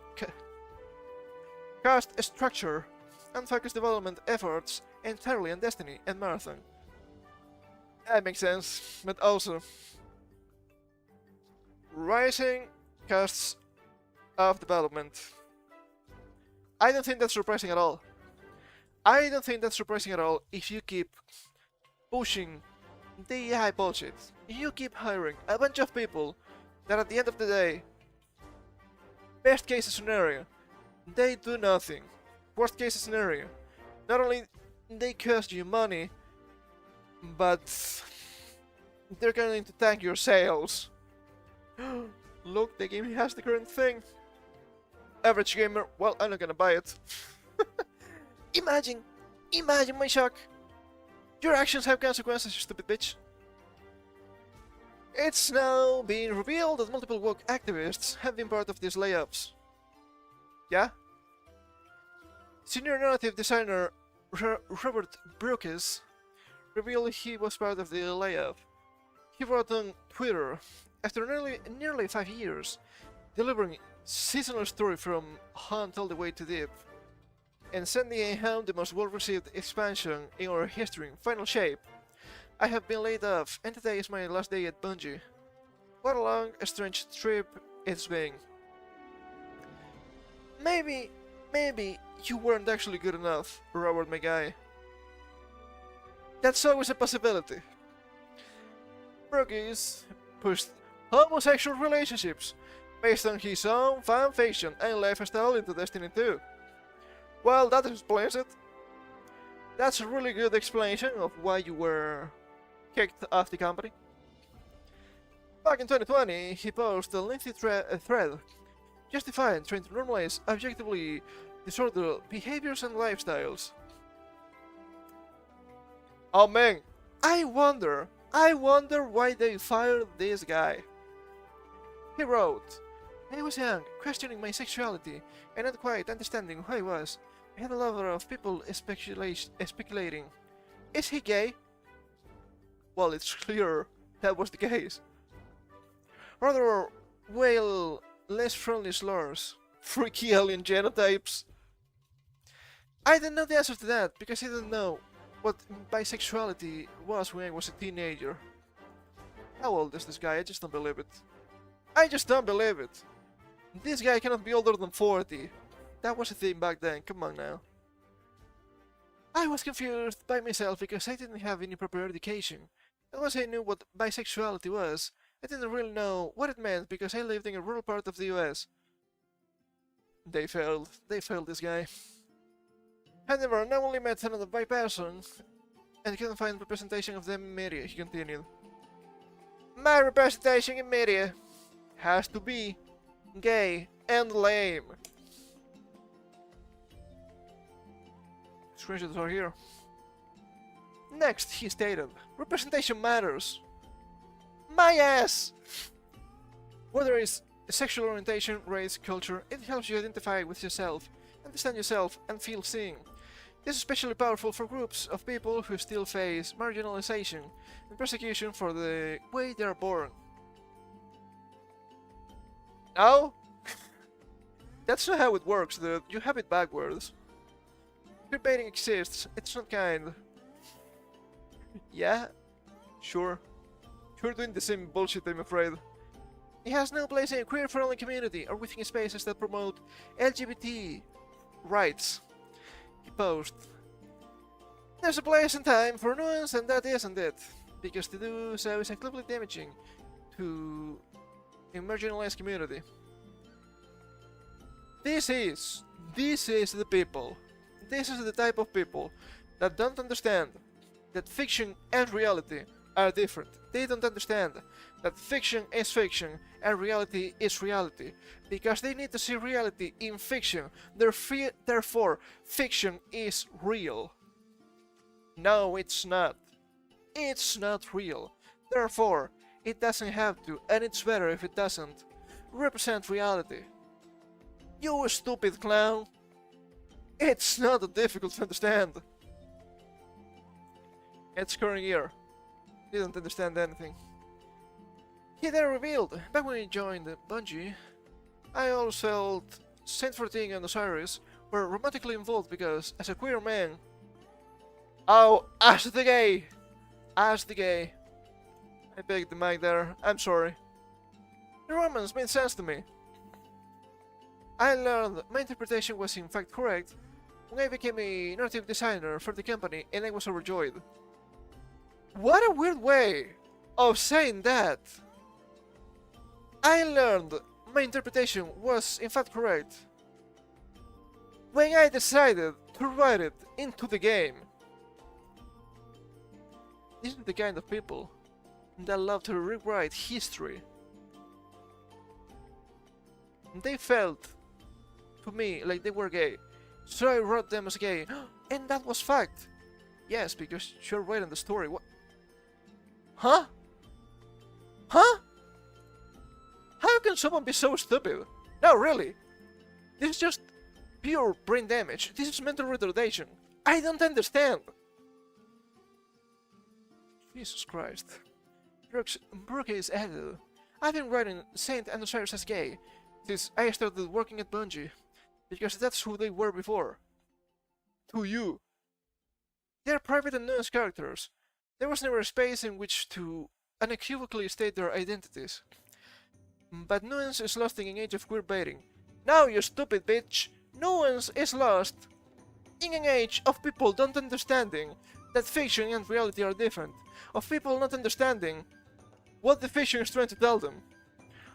structure and focus development efforts entirely on Destiny and Marathon. That makes sense, but also rising costs of development. I don't think that's surprising at all. I don't think that's surprising at all if you keep pushing the AI bullshit. You keep hiring a bunch of people that at the end of the day, best case scenario, they do nothing. Worst case scenario, not only they cost you money, but they're going to tank your sales. Look, the game has the current thing. Average gamer, well, I'm not gonna buy it. Imagine my shock. Your actions have consequences, you stupid bitch. It's now been revealed that multiple woke activists have been part of these layoffs. Yeah? Senior narrative designer Robert Brookes revealed he was part of the layoff. He wrote on Twitter, after nearly 5 years, delivering seasonal story from Hunt all the way to Deep, and sending home the most well-received expansion in our history in final shape, I have been laid off, and today is my last day at Bungie. What a long, strange trip it's been. Maybe you weren't actually good enough, Robert, my guy. That's always a possibility. Brookes pushed homosexual relationships based on his own fanfiction and lifestyle into Destiny 2. Well, that explains it. That's a really good explanation of why you were kicked off the company. Back in 2020, he posted a lengthy thread justifying trying to normalize objectively disordered behaviors and lifestyles. Oh man, I wonder why they fired this guy. He wrote, I was young, questioning my sexuality, and not quite understanding who I was. I had a lot of people speculating. Is he gay? Well, it's clear that was the case. Rather, well, less friendly slurs. Freaky alien genotypes. I didn't know the answer to that, because I didn't know what bisexuality was when I was a teenager. How old is this guy? I just don't believe it. I just don't believe it. This guy cannot be older than 40. That was a thing back then, come on now. I was confused by myself because I didn't have any proper education. And once I knew what bisexuality was, I didn't really know what it meant because I lived in a rural part of the US. They failed this guy. However, I only met another bi person and couldn't find representation of them in media, he continued. My representation in media has to be gay and lame. Screenshots are here. Next, he stated, representation matters. My ass! Whether it's sexual orientation, race, culture, it helps you identify with yourself, understand yourself, and feel seen. This is especially powerful for groups of people who still face marginalization and persecution for the way they are born. No? That's not how it works, dude. You have it backwards. Queerbaiting exists, it's not kind. Yeah? Sure. You're doing the same bullshit, I'm afraid. It has no place in a queer-friendly community or within spaces that promote LGBT rights. He posted. There's a place and time for nuance, and that isn't it. Because to do so is actively damaging to a marginalized community. This is the people. This is the type of people that don't understand that fiction and reality are different. They don't understand that fiction is fiction and reality is reality, because they need to see reality in fiction. Therefore, fiction is real. No, it's not. It's not real. Therefore, it doesn't have to, and it's better if it doesn't, represent reality. You stupid clown. It's not that difficult to understand. It's current year. Didn't understand anything. He then revealed, back when he joined Bungie, I always felt Saint 14 and Osiris were romantically involved because, as a queer man... Oh, as the gay! As the gay. I begged the mic there, I'm sorry. The romance made sense to me. I learned my interpretation was in fact correct when I became a narrative designer for the company, and I was overjoyed. What a weird way of saying that. I learned my interpretation was in fact correct when I decided to write it into the game. These are the kind of people that love to rewrite history. They felt to me like they were gay, so I wrote them as gay, and that was fact. Yes, because you're writing the story. What? Huh? Huh? How can someone be so stupid? No, really. This is just pure brain damage. This is mental retardation. I don't understand. Jesus Christ. Brooke is added. I've been writing Saint and Osiris as gay since I started working at Bungie, because that's who they were before. To you. They're private and nuanced characters. There was never a space in which to unequivocally state their identities. But nuance is lost in an age of queerbaiting. No, you stupid bitch! Nuance is lost in an age of people not understanding that fiction and reality are different. Of people not understanding what the fiction is trying to tell them.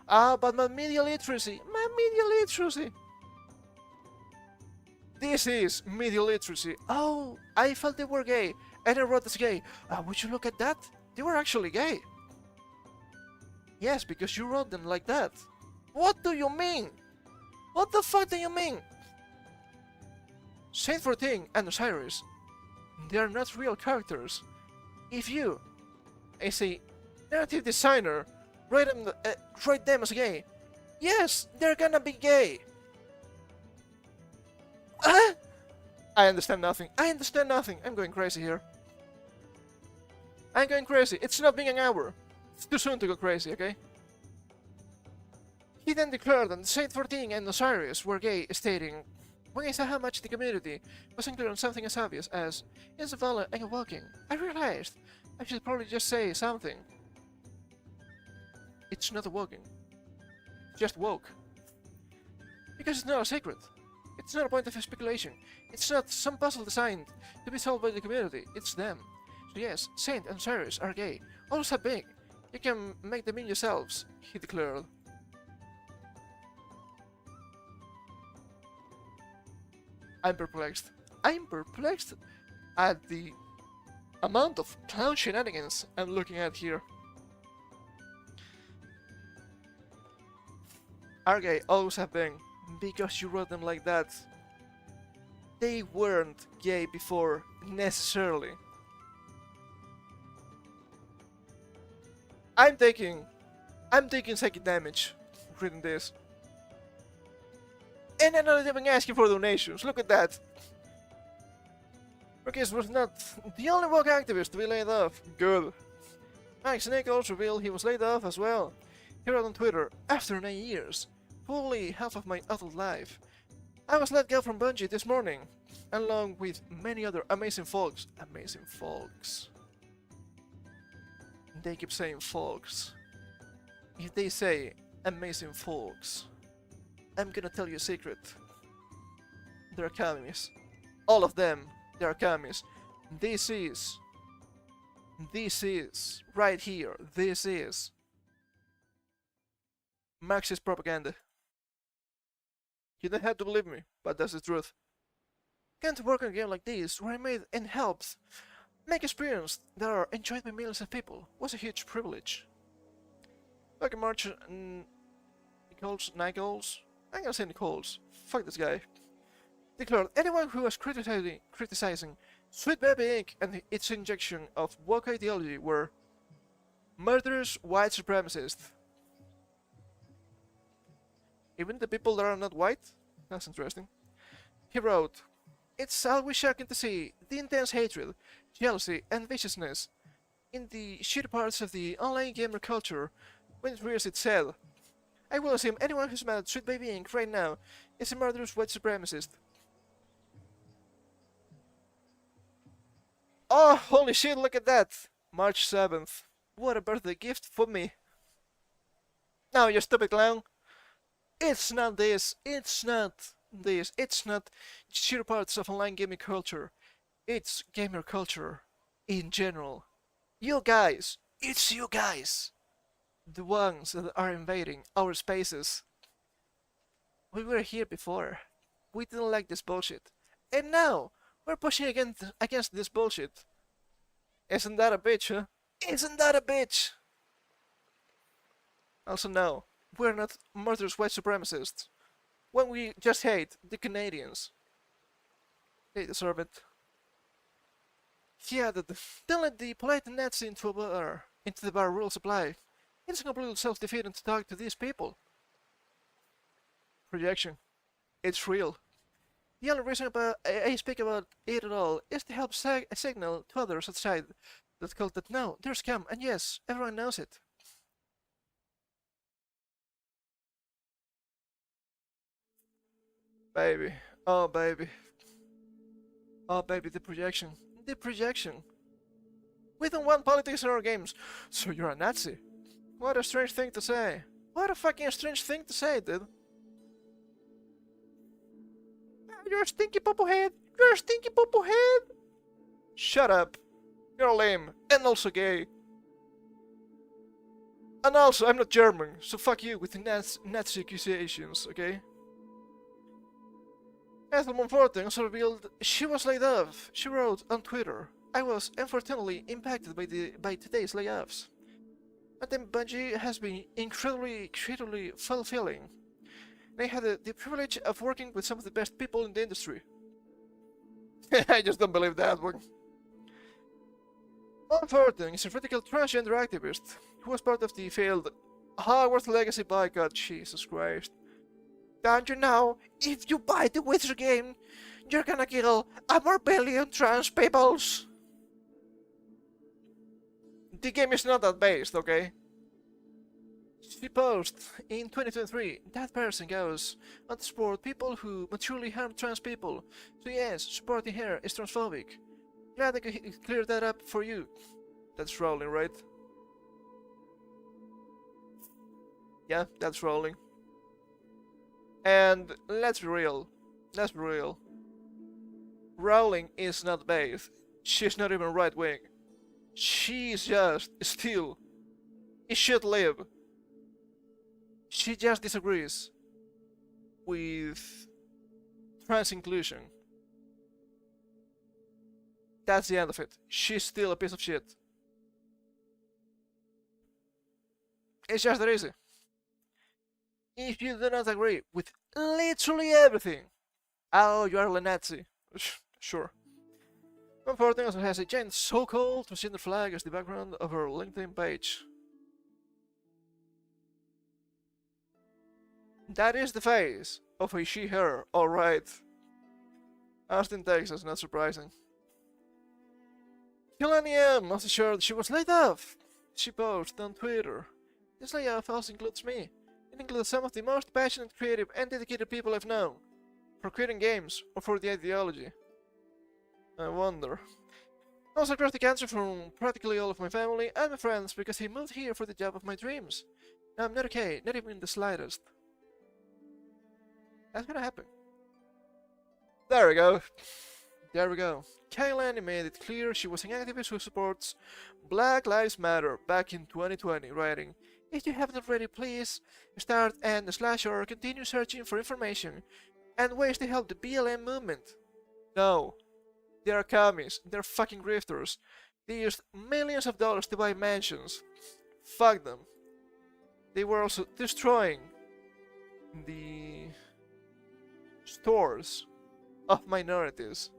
Ah, but my media literacy! My media literacy! This is media literacy. Oh, I felt they were gay, and I wrote as gay. Would you look at that? They were actually gay. Yes, because you wrote them like that. What do you mean? What the fuck do you mean? Saint 14 and Osiris, they are not real characters. If you, as a narrative designer, write them as gay, yes, they're gonna be gay. I understand nothing. I understand nothing. I'm going crazy here. I'm going crazy. It's not been an hour. It's too soon to go crazy, okay? He then declared that Saint 14 and Osiris were gay, stating, "When I saw how much the community was included on something as obvious as Isabella and walking, I realized I should probably just say something. It's not a walking. Just woke. Because it's not a secret. It's not a point of speculation. It's not some puzzle designed to be solved by the community. It's them. So yes, Saint and Osiris are gay. Always have been. You can make them in yourselves," he declared. I'm perplexed. I'm perplexed at the amount of clown shenanigans I'm looking at here. Are gay, always have been. Because you wrote them like that. They weren't gay before, necessarily. I'm taking psychic damage reading this. And I'm not even asking for donations, look at that. Marquez was not the only woke activist to be laid off. Good. Max Nichols revealed he was laid off as well. He wrote on Twitter, "After 9 years, fully half of my adult life, I was let go from Bungie this morning, along with many other amazing folks." Amazing folks. They keep saying folks. If they say amazing folks, I'm gonna tell you a secret. They're commies. All of them, they're commies. This is right here, this is Marxist propaganda. You don't have to believe me, but that's the truth. Can't work on a game like this, where I made and helped make experience that are enjoyed by millions of people, was a huge privilege. Like March Nichols, I'm gonna say Nichols, fuck this guy, declared anyone who was criticizing Sweet Baby Inc. and its injection of woke ideology were murderous white supremacists. Even the people that are not white? That's interesting. He wrote, "It's always shocking to see the intense hatred, jealousy, and viciousness in the shitty parts of the online gamer culture when it rears its head. I will assume anyone who's mad at Sweet Baby Inc. right now is a murderous white supremacist." Oh, holy shit, look at that! March 7th. What a birthday gift for me. Now, you stupid clown. It's not this, it's not this, it's not sheer parts of online gaming culture. It's gamer culture in general. You guys, it's you guys, the ones that are invading our spaces. We were here before. We didn't like this bullshit. And now, we're pushing against this bullshit. Isn't that a bitch, huh? Isn't that a bitch? Also, no. We're not murderous white supremacists. When we just hate the Canadians. They deserve it. He added, "Don't let the polite Nazi into the bar rules apply. It's completely self-defeating to talk to these people." Projection. It's real. The only reason I speak about it at all is to help signal to others outside that cult that no, they're scum, and yes, everyone knows it. Baby. Oh, baby. Oh, baby, the projection. The projection. We don't want politics in our games. So you're a Nazi? What a strange thing to say. What a fucking strange thing to say, dude. You're a stinky popo head. You're a stinky popo head. Shut up. You're lame. And also gay. And also, I'm not German, so fuck you with the Nazi accusations, okay? Ethel Monforte also revealed she was laid off. She wrote on Twitter, "I was unfortunately impacted by today's layoffs. But then Bungie has been incredibly fulfilling. And I had the privilege of working with some of the best people in the industry." I just don't believe that one. Monforte is a radical transgender activist who was part of the failed Hogwarts Legacy boycott. Jesus Christ. Don't you know, if you buy the Witcher game, you're gonna kill a more billion trans peoples? The game is not that based, okay? She posted in 2023, "That person goes on to support people who maturely harm trans people. So yes, supporting her is transphobic. Glad I could clear that up for you." That's rolling, right? Yeah, that's rolling. And let's be real. Let's be real. Rowling is not based. She's not even right wing. She's just still. It should live. She just disagrees with trans inclusion. That's the end of it. She's still a piece of shit. It's just that easy. If you do not agree with literally everything, oh, you are a Nazi. Sure. Comforting also has a giant so-called transgender flag as the background of her LinkedIn page. That is the face of a she-her, alright. Austin, Texas, not surprising. Kilanium also shared she was laid off. She posted on Twitter, "This layoff also includes me. It includes some of the most passionate, creative, and dedicated people I've known, for creating games or for the ideology. I wonder." Also across the country from practically all of my family and my friends because he moved here for the job of my dreams. Now I'm not okay, not even the slightest. That's gonna happen. There we go. There we go. Kaylani made it clear she was an activist who supports Black Lives Matter back in 2020, writing, "If you haven't already, please start and slash or continue searching for information and ways to help the BLM movement." No. They are commies. They're fucking grifters. They used millions of dollars to buy mansions. Fuck them. They were also destroying the stores of minorities,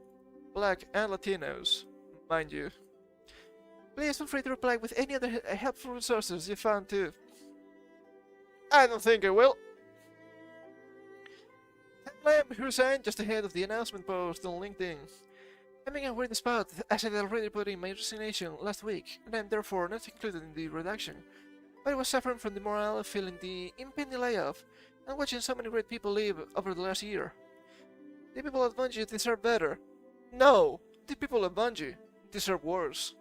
Black and Latinos, mind you. Please feel free to reply with any other helpful resources you found too. I don't think I will. Lamb resigned just ahead of the announcement post on LinkedIn. "I'm in a weird spot, as I had already put in my resignation last week, and I'm therefore not included in the reduction. But I was suffering from the morale of feeling the impending layoff, and watching so many great people leave over the last year. The people at Bungie deserve better. No, the people at Bungie deserve worse.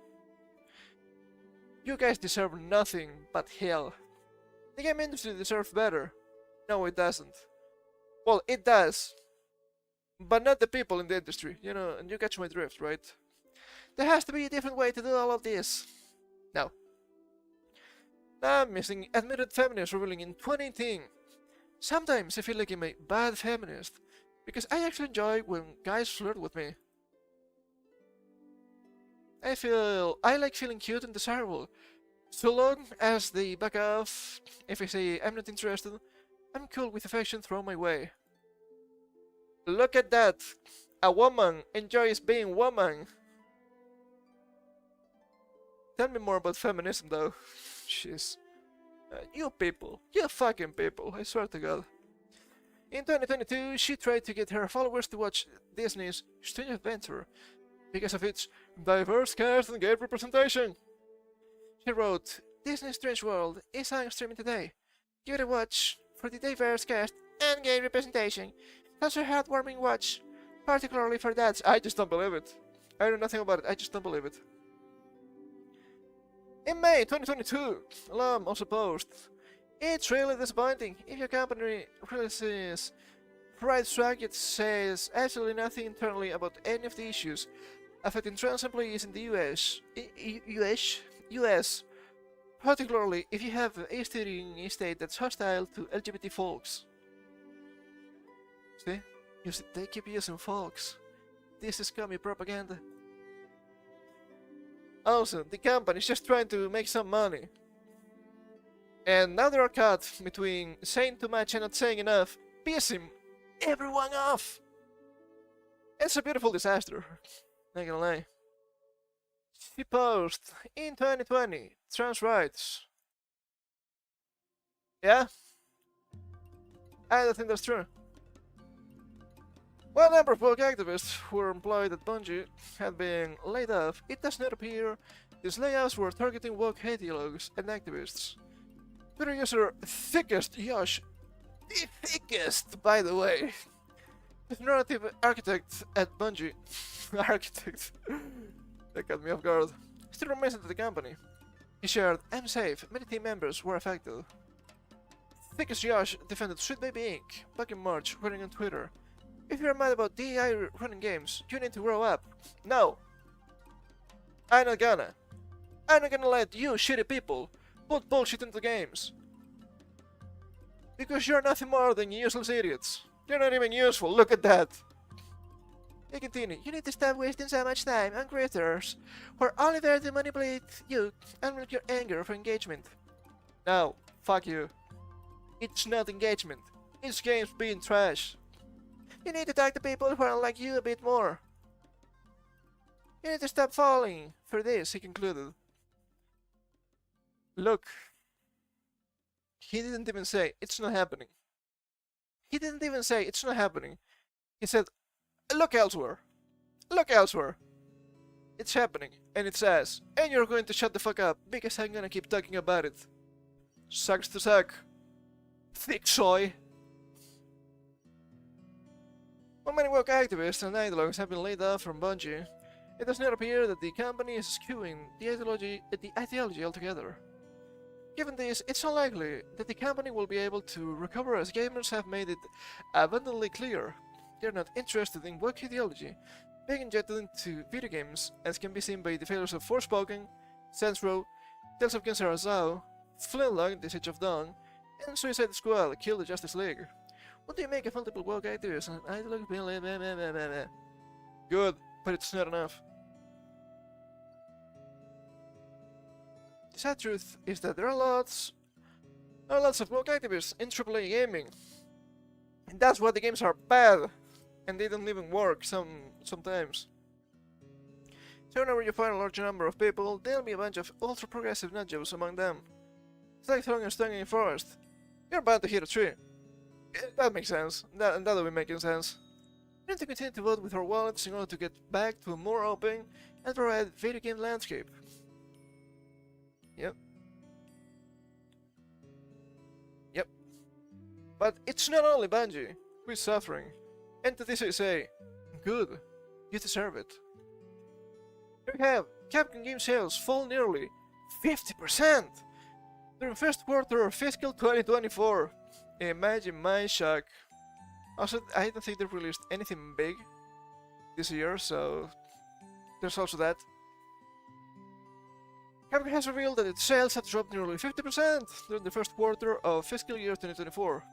You guys deserve nothing but hell. The game industry deserves better. No, it doesn't. Well, it does. But not the people in the industry, you know, and you catch my drift, right? There has to be a different way to do all of this. No. I'm missing admitted feminists revealing in 2018. Sometimes I feel like I'm a bad feminist, because I actually enjoy when guys flirt with me. I like feeling cute and desirable. So long as they back off, if I say I'm not interested, I'm cool with affection thrown my way. Look at that! A woman enjoys being woman! Tell me more about feminism though. Jeez. You people. You fucking people, I swear to God. In 2022, she tried to get her followers to watch Disney's Strange Adventure because of its diverse cast and gay representation. She wrote, "Disney's Strange World is on streaming today. Give it a watch for the diverse cast and gay representation. That's a heartwarming watch, particularly for dads." I just don't believe it. I know nothing about it, I just don't believe it. In May 2022, Alam also posted, "It's really disappointing if your company releases Pride Swag yet says absolutely nothing internally about any of the issues affecting trans employees in the US, particularly if you have a state that's hostile to LGBT folks." See? You see, they keep using folks. This is scummy propaganda. Also, the company's just trying to make some money. And now there are cuts between saying too much and not saying enough, pissing everyone off. It's a beautiful disaster, not gonna lie. She posted, in 2020, trans rights. Yeah? I don't think that's true. While a number of woke activists who were employed at Bungie had been laid off, it does not appear these layoffs were targeting woke ideologues and activists. Twitter user Thickest Yosh, the thickest, by the way, is narrative architect at Bungie. Architect. That got me off guard. Still remains at the company. He shared, "I'm safe, many team members were affected." Thickest Josh defended Sweet Baby Inc. back in March, writing on Twitter, "If you're mad about DEI running games, you need to grow up." No. I'm not gonna. I'm not gonna let you shitty people put bullshit into games. Because you're nothing more than useless idiots. You're not even useful, look at that. They continue, "You need to stop wasting so much time on creators who are only there to manipulate you and milk your anger for engagement." No, fuck you. It's not engagement. It's games being trash. "You need to talk to people who are like you a bit more. You need to stop falling for this," he concluded. Look. He didn't even say, "It's not happening." He didn't even say, "It's not happening." He said, "Look elsewhere. Look elsewhere. It's happening, and it says, and you're going to shut the fuck up, because I'm gonna keep talking about it." Sucks to suck. Thick soy. While many woke activists and ideologues have been laid off from Bungie, it does not appear that the company is skewing the ideology altogether. Given this, it's unlikely that the company will be able to recover, as gamers have made it abundantly clear they're not interested in woke ideology being injected into video games, as can be seen by the failures of Forspoken, Saints Row, Tales of Kensara, Flintlock, The Siege of Dawn, and Suicide Squad, Kill the Justice League. What do you make of multiple woke activists and ideologues being like good, but it's not enough. The sad truth is that there are lots of woke activists in AAA gaming. And that's why the games are bad, and they don't even work sometimes. So whenever you find a large number of people, there'll be a bunch of ultra-progressive nutjobs among them. It's like throwing a stone in a forest. You're bound to hit a tree. That makes sense. That'll be making sense. We need to continue to vote with our wallets in order to get back to a more open and varied video game landscape. Yep. But it's not only Bungie who is suffering. Entities say, good, you deserve it. Here we have Capcom game sales fall nearly 50% during first quarter of fiscal 2024. Imagine my shock. Also, I don't think they've released anything big this year, so there's also that. Capcom has revealed that its sales have dropped nearly 50% during the first quarter of fiscal year 2024,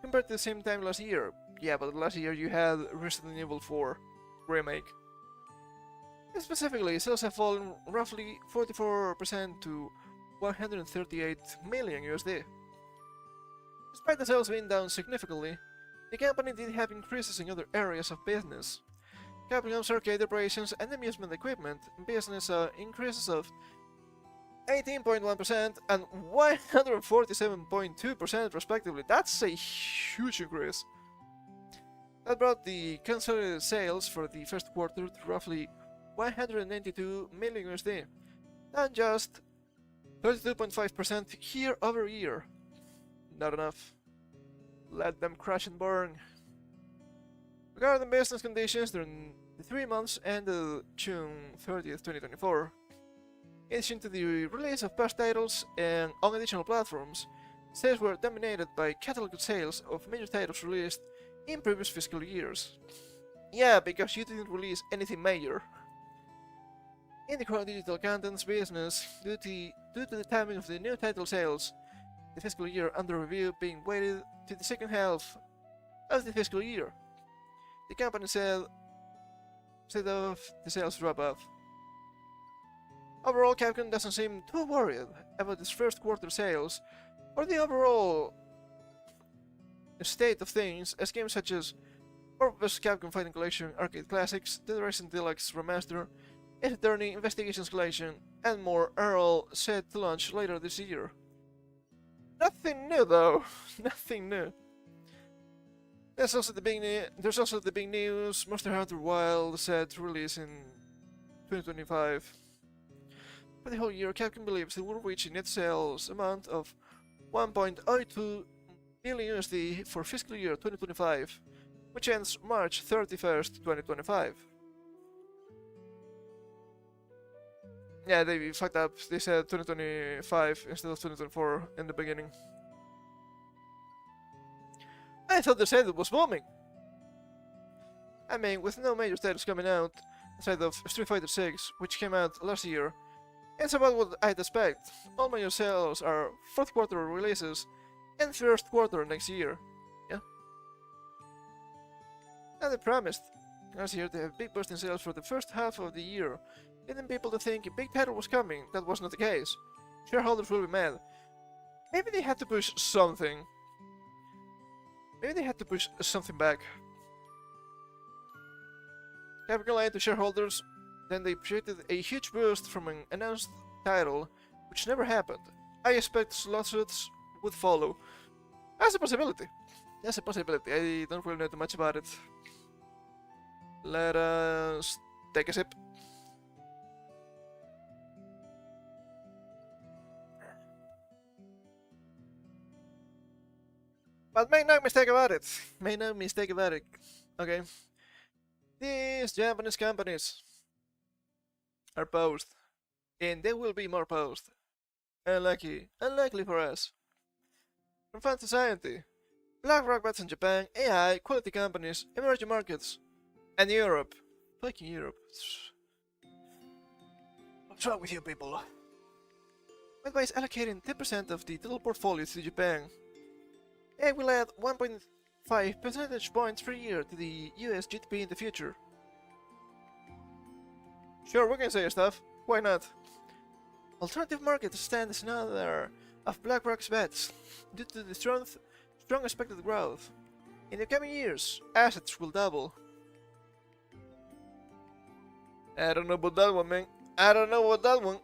compared to the same time last year. Yeah, but last year you had Resident Evil 4 remake. And specifically, sales have fallen roughly 44% to 138 million USD. Despite the sales being down significantly, the company did have increases in other areas of business. Capcom's arcade operations and amusement equipment business saw increases of 18.1% and 147.2% respectively. That's a huge increase. That brought the consolidated sales for the first quarter to roughly 192 million USD, and just 32.5% year over year. Not enough. Let them crash and burn. Regarding business conditions during the 3 months ended June 30th, 2024, in addition to the release of past titles and on additional platforms, sales were dominated by catalog sales of major titles released in previous fiscal years. Yeah, because you didn't release anything major. In the core digital contents business, due to the timing of the new title sales, the fiscal year under review being weighted to the second half of the fiscal year, the company said of the sales drop-off. Overall, Capcom doesn't seem too worried about its first quarter sales or the overall state of things, as games such as Marvel vs. Capcom Fighting Collection Arcade Classics, Dead Rising Deluxe Remaster, Ace Attorney Investigations Collection, and more are all set to launch later this year. Nothing new though, nothing new. There's also the big news, Monster Hunter Wilds set to release in 2025. For the whole year, Capcom believes it will reach a net sales amount of 1.02 billion USD for fiscal year 2025, which ends March 31st, 2025. Yeah, they fucked up. They said 2025 instead of 2024 in the beginning. I thought they said it was booming. I mean, with no major titles coming out, aside of Street Fighter 6, which came out last year, it's about what I'd expect. All major sales are fourth quarter releases and first quarter next year. Yeah. And they promised. Last year they have big burst in sales for the first half of the year, leading people to think a big title was coming. That was not the case. Shareholders will be mad. Maybe they had to push something. Maybe they had to push something back. Capcom lied to shareholders, then they projected a huge boost from an announced title, which never happened. I expect lawsuits would follow. That's a possibility. That's a possibility. I don't really know too much about it. Let us take a sip. But make no mistake about it. Make no mistake about it. Okay. These Japanese companies are posed. And there will be more posed. Unlucky. Unlikely for us. From Fan Society. BlackRock bets in Japan, AI, quality companies, emerging markets, and Europe. Fucking Europe. What's wrong with you people? By allocating 10% of the total portfolio to Japan, AI will add 1.5 percentage points per year to the US GDP in the future. Sure, we can say stuff. Why not? Alternative markets stand as another of BlackRock's bets due to the strong expected growth. In the coming years, assets will double. I don't know about that one, man. I don't know about that one.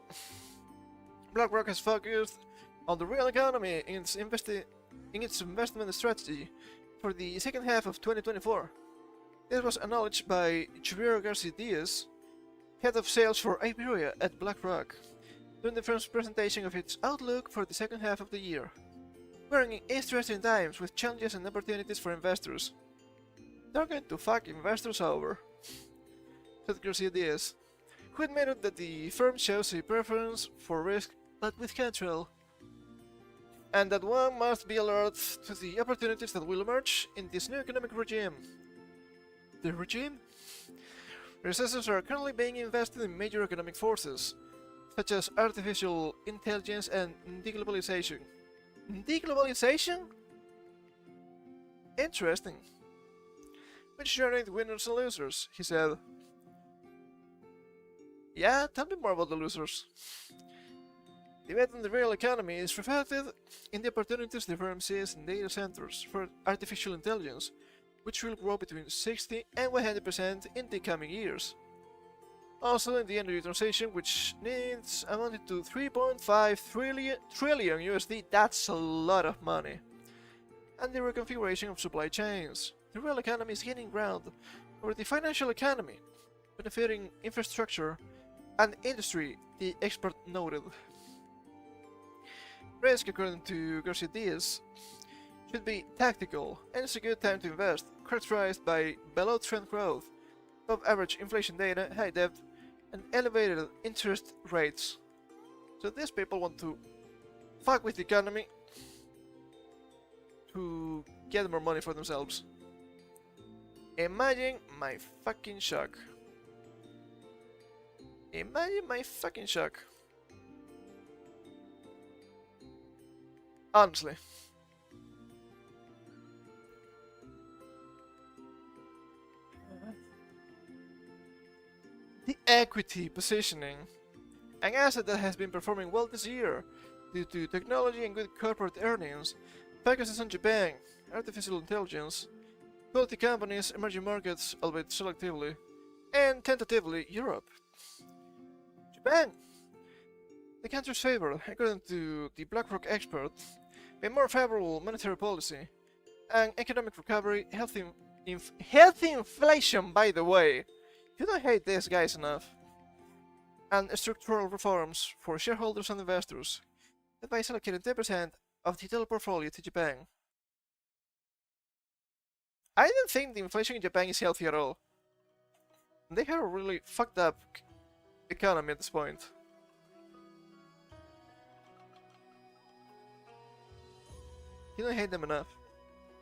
BlackRock has focused on the real economy in its investment strategy for the second half of 2024. This was acknowledged by Javier Garcia-Diaz, head of sales for Iberia at BlackRock, during the firm's presentation of its outlook for the second half of the year. We're in interesting times with challenges and opportunities for investors. They're going to fuck investors over, said Garcia-Diaz, who admitted that the firm shows a preference for risk but with control, and that one must be alert to the opportunities that will emerge in this new economic regime. The regime? Resources are currently being invested in major economic forces, such as artificial intelligence and deglobalization. Deglobalization? Interesting. Which generate winners and losers, he said. Yeah, tell me more about the losers. The bet on the real economy is reflected in the opportunities the firm sees in data centers for artificial intelligence, which will grow between 60 and 100% in the coming years. Also in the energy transition, which needs amounted to 3.5 trillion USD, that's a lot of money. And the reconfiguration of supply chains. The real economy is gaining ground over the financial economy, benefiting infrastructure and industry, the expert noted. Risk, according to Garcia-Diaz, should be tactical, and it's a good time to invest, characterized by below-trend growth, above-average inflation data, high debt, and elevated interest rates. So these people want to fuck with the economy to get more money for themselves. Imagine my fucking shock. Imagine my fucking shock. Honestly. equity positioning. An asset that has been performing well this year due to technology and good corporate earnings focuses on Japan, artificial intelligence, quality companies, emerging markets, albeit selectively, and tentatively Europe. Japan! The country's favored, according to the BlackRock expert, by more favorable monetary policy, and economic recovery, healthy inflation, by the way. You don't hate these guys enough. And structural reforms for shareholders and investors, advice allocating 10% of the total portfolio to Japan. I don't think the inflation in Japan is healthy at all. They have a really fucked up economy at this point. You don't hate them enough.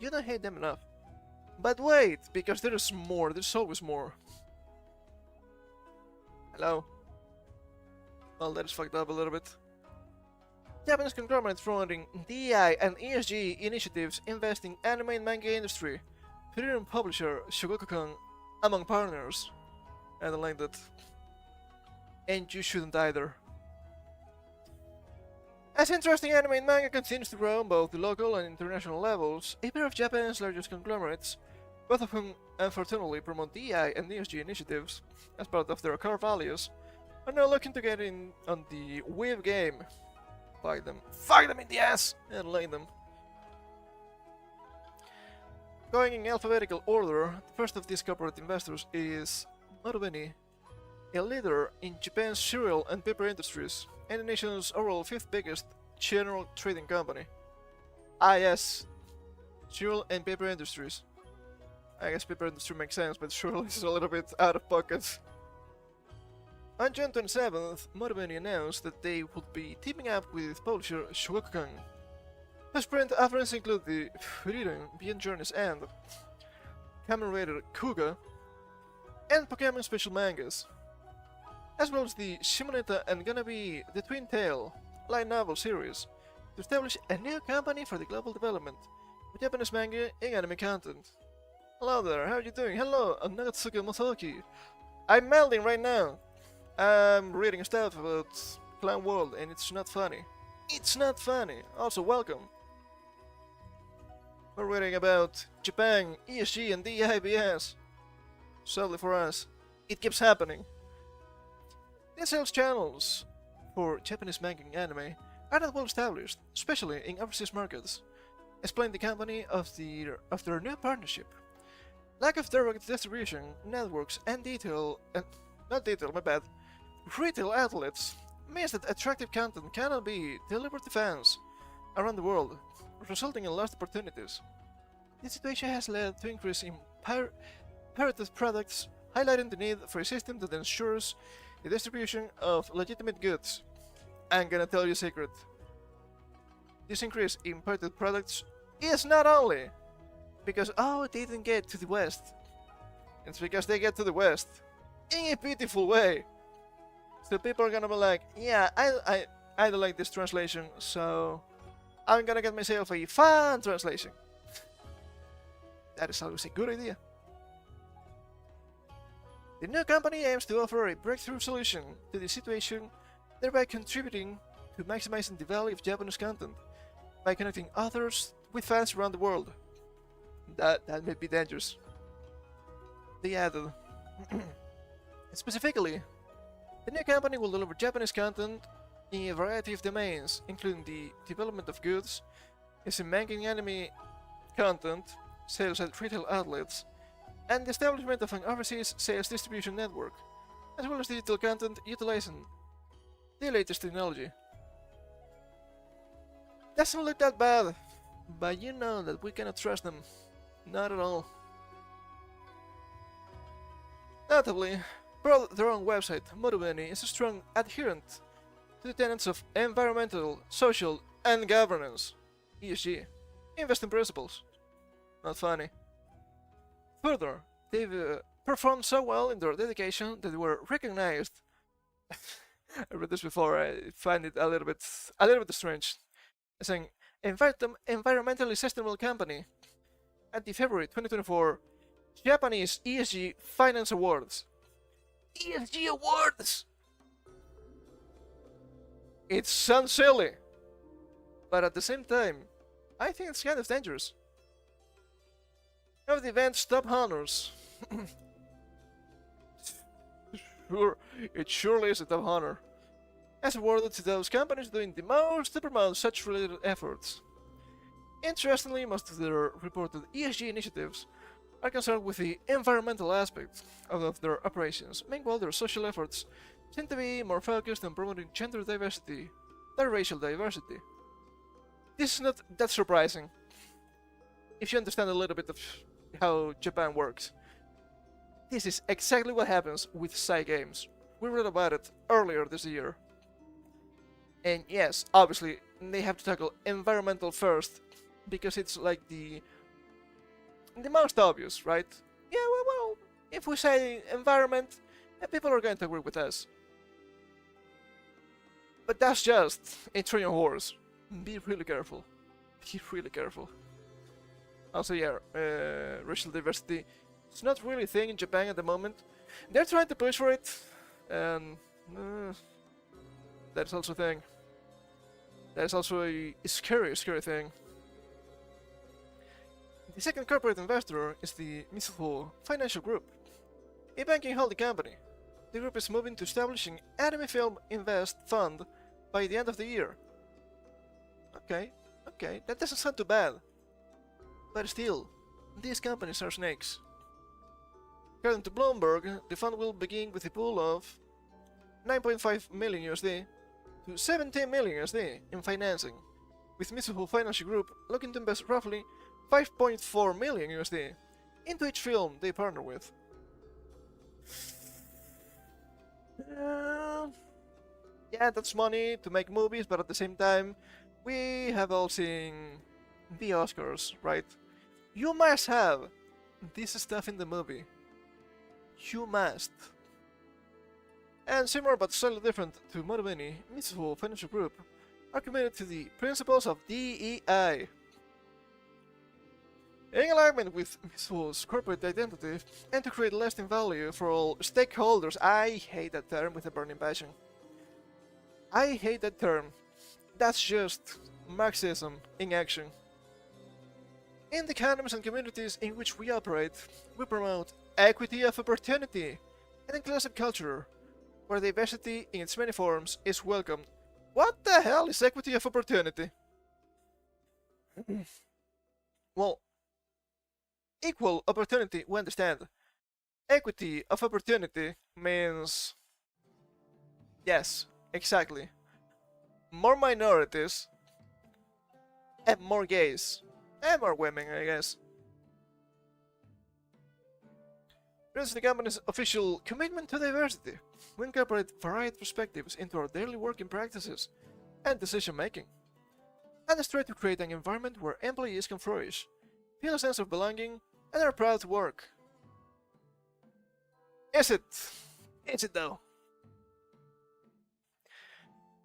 You don't hate them enough. But wait, because there's more, there's always more. Hello? Well, that is fucked up a little bit. Japanese conglomerates promoting DI and ESG initiatives investing anime and manga industry. Freedom publisher Shogakukan among partners. I don't like that. And you shouldn't either. As interesting anime and manga continues to grow on both the local and international levels, a pair of Japan's largest conglomerates, both of whom unfortunately promote DI and ESG initiatives as part of their core values, are now looking to get in on the wave game. Fuck them. Fuck them in the ass! And lay them. Going in alphabetical order, the first of these corporate investors is Marubeni, a leader in Japan's cereal and paper industries, and the nation's overall fifth biggest general trading company. Ah yes, cereal and paper industries. I guess paper industry makes sense, but cereal is a little bit out of pocket. On June 27th, Marubeni announced that they would be teaming up with publisher Shogakukan. His print offerings include the Freedom Beyond Journey's End, Kamen Rider Kuga, and Pokemon special mangas, as well as the Shimoneta and Gonna Be the Twin Tail light novel series, to establish a new company for the global development of Japanese manga and anime content. Hello there, how are you doing? Hello, I'm Nagatsuka Motoki. I'm melding right now. I'm reading stuff about Clown World and it's not funny. It's not funny. Also, welcome. We're reading about Japan, ESG and DIBS. Sadly for us, it keeps happening. The sales channels for Japanese manga and anime are not well established, especially in overseas markets, explained the company of their new partnership. Lack of direct distribution, networks, and retail outlets means that attractive content cannot be delivered to fans around the world, resulting in lost opportunities. This situation has led to an increase in pirated products, highlighting the need for a system that ensures the distribution of legitimate goods. I'm gonna tell you a secret. This increase in pirated products is not only because, oh, they didn't get to the West. It's because they get to the West in a beautiful way. So people are gonna be like, yeah, I don't like this translation, so I'm gonna get myself a fun translation. That is always a good idea. The new company aims to offer a breakthrough solution to the situation, thereby contributing to maximizing the value of Japanese content by connecting authors with fans around the world. That may be dangerous. They added, specifically, the new company will deliver Japanese content in a variety of domains, including the development of goods, using manga and anime content, sales at retail outlets, and the establishment of an overseas sales distribution network, as well as digital content utilizing the latest technology. Doesn't look that bad, but you know that we cannot trust them. Not at all. Notably, per their own website, Marubeni is a strong adherent to the tenets of environmental, social, and governance (ESG), investing principles. Not funny. Further, they've performed so well in their dedication that they were recognized. I read this before. I find it a little bit strange. As an environmentally sustainable company at the February 2024 Japanese ESG Finance Awards. ESG awards! It sounds silly, but at the same time, I think it's kind of dangerous. Have the event's top honors. Sure, it surely is a top honor. As awarded to those companies doing the most to promote such related efforts. Interestingly, most of their reported ESG initiatives are concerned with the environmental aspect of their operations. Meanwhile, their social efforts seem to be more focused on promoting gender diversity than racial diversity. This is not that surprising, if you understand a little bit of how Japan works. This is exactly what happens with Psy games. We read about it earlier this year. And yes, obviously, they have to tackle environmental first, because it's like the most obvious, right? Yeah, well, if we say environment, people are going to agree with us. But that's just a Trojan horse. Be really careful. Be really careful. Also, yeah, racial diversity. It's not really a thing in Japan at the moment. They're trying to push for it, and that's also a thing. That's also a scary thing. The second corporate investor is the Mizuho Financial Group, a banking holding company. The group is moving to establishing Anime Film Invest Fund by the end of the year. Okay, that doesn't sound too bad. But still, these companies are snakes. According to Bloomberg, the fund will begin with a pool of 9.5 million USD to 17 million USD in financing, with Mizuho Financial Group looking to invest roughly 5.4 million USD into each film they partner with. Yeah, that's money to make movies, but at the same time, we have all seen the Oscars, right? You must have this stuff in the movie. You must. And similar but slightly different to Marubeni, Mizuho Financial Group are committed to the principles of DEI. In alignment with Mizuho's corporate identity and to create lasting value for all stakeholders. I hate that term with a burning passion. I hate that term. That's just Marxism in action. In the economies and communities in which we operate, we promote equity of opportunity and inclusive culture, where diversity in its many forms is welcomed. What the hell is equity of opportunity? Well, equal opportunity, we understand. Equity of opportunity means... Yes, exactly. More minorities and more gays. And more women, I guess. This is the company's official commitment to diversity. We incorporate varied perspectives into our daily working practices and decision making, and strive to create an environment where employees can flourish, feel a sense of belonging, and are proud to work. Is it? Is it though?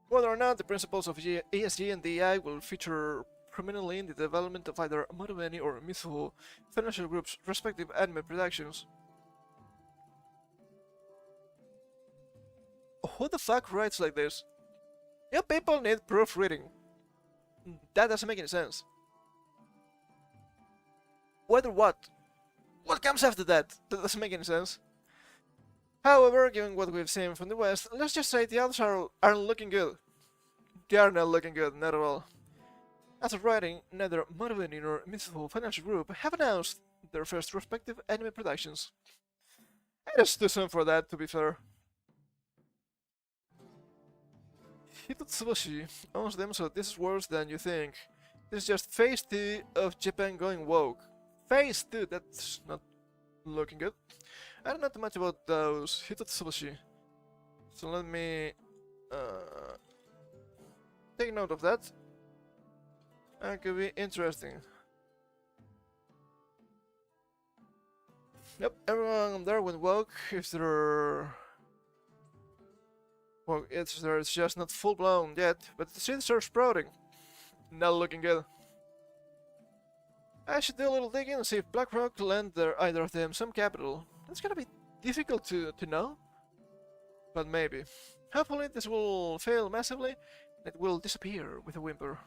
Whether or not the principles of ESG and DEI will feature prominently in the development of either Marubeni or Mizuho Financial Group's respective anime productions. Who the fuck writes like this? You people need proofreading. That doesn't make any sense. Whether what? What comes after that? That doesn't make any sense. However, given what we've seen from the West, let's just say the odds aren't looking good. They are not looking good, not at all. As of writing, neither Marubeni nor Mizuho Financial Group have announced their first respective anime productions. It is too soon for that, to be fair. Hitotsubashi owns them, so this is worse than you think. This is just phase 2 of Japan going woke. Phase 2, that's not looking good. I don't know too much about those Hitotsubashi, so let me take note of that. That could be interesting. Yep, everyone there went woke. If they're... Well, it's just not full blown yet, but the seeds are sprouting. Not looking good. I should do a little digging and see if BlackRock lend either of them some capital. That's gonna be difficult to know. but maybe. Hopefully this will fail massively, and it will disappear with a whimper.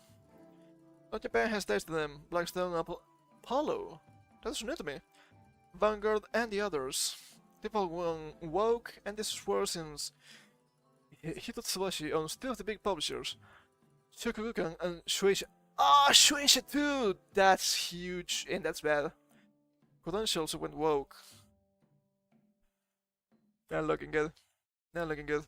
Not Japan has tasted them, Blackstone, Apollo. That's new to me. Vanguard and the others. People woke, and this is worse since Hitotsubashi owns two of the big publishers, Shokugukan and Shueisha. Ah, Shueisha too! That's huge, and that's bad. Kodansha also went woke. Not looking good. Not looking good.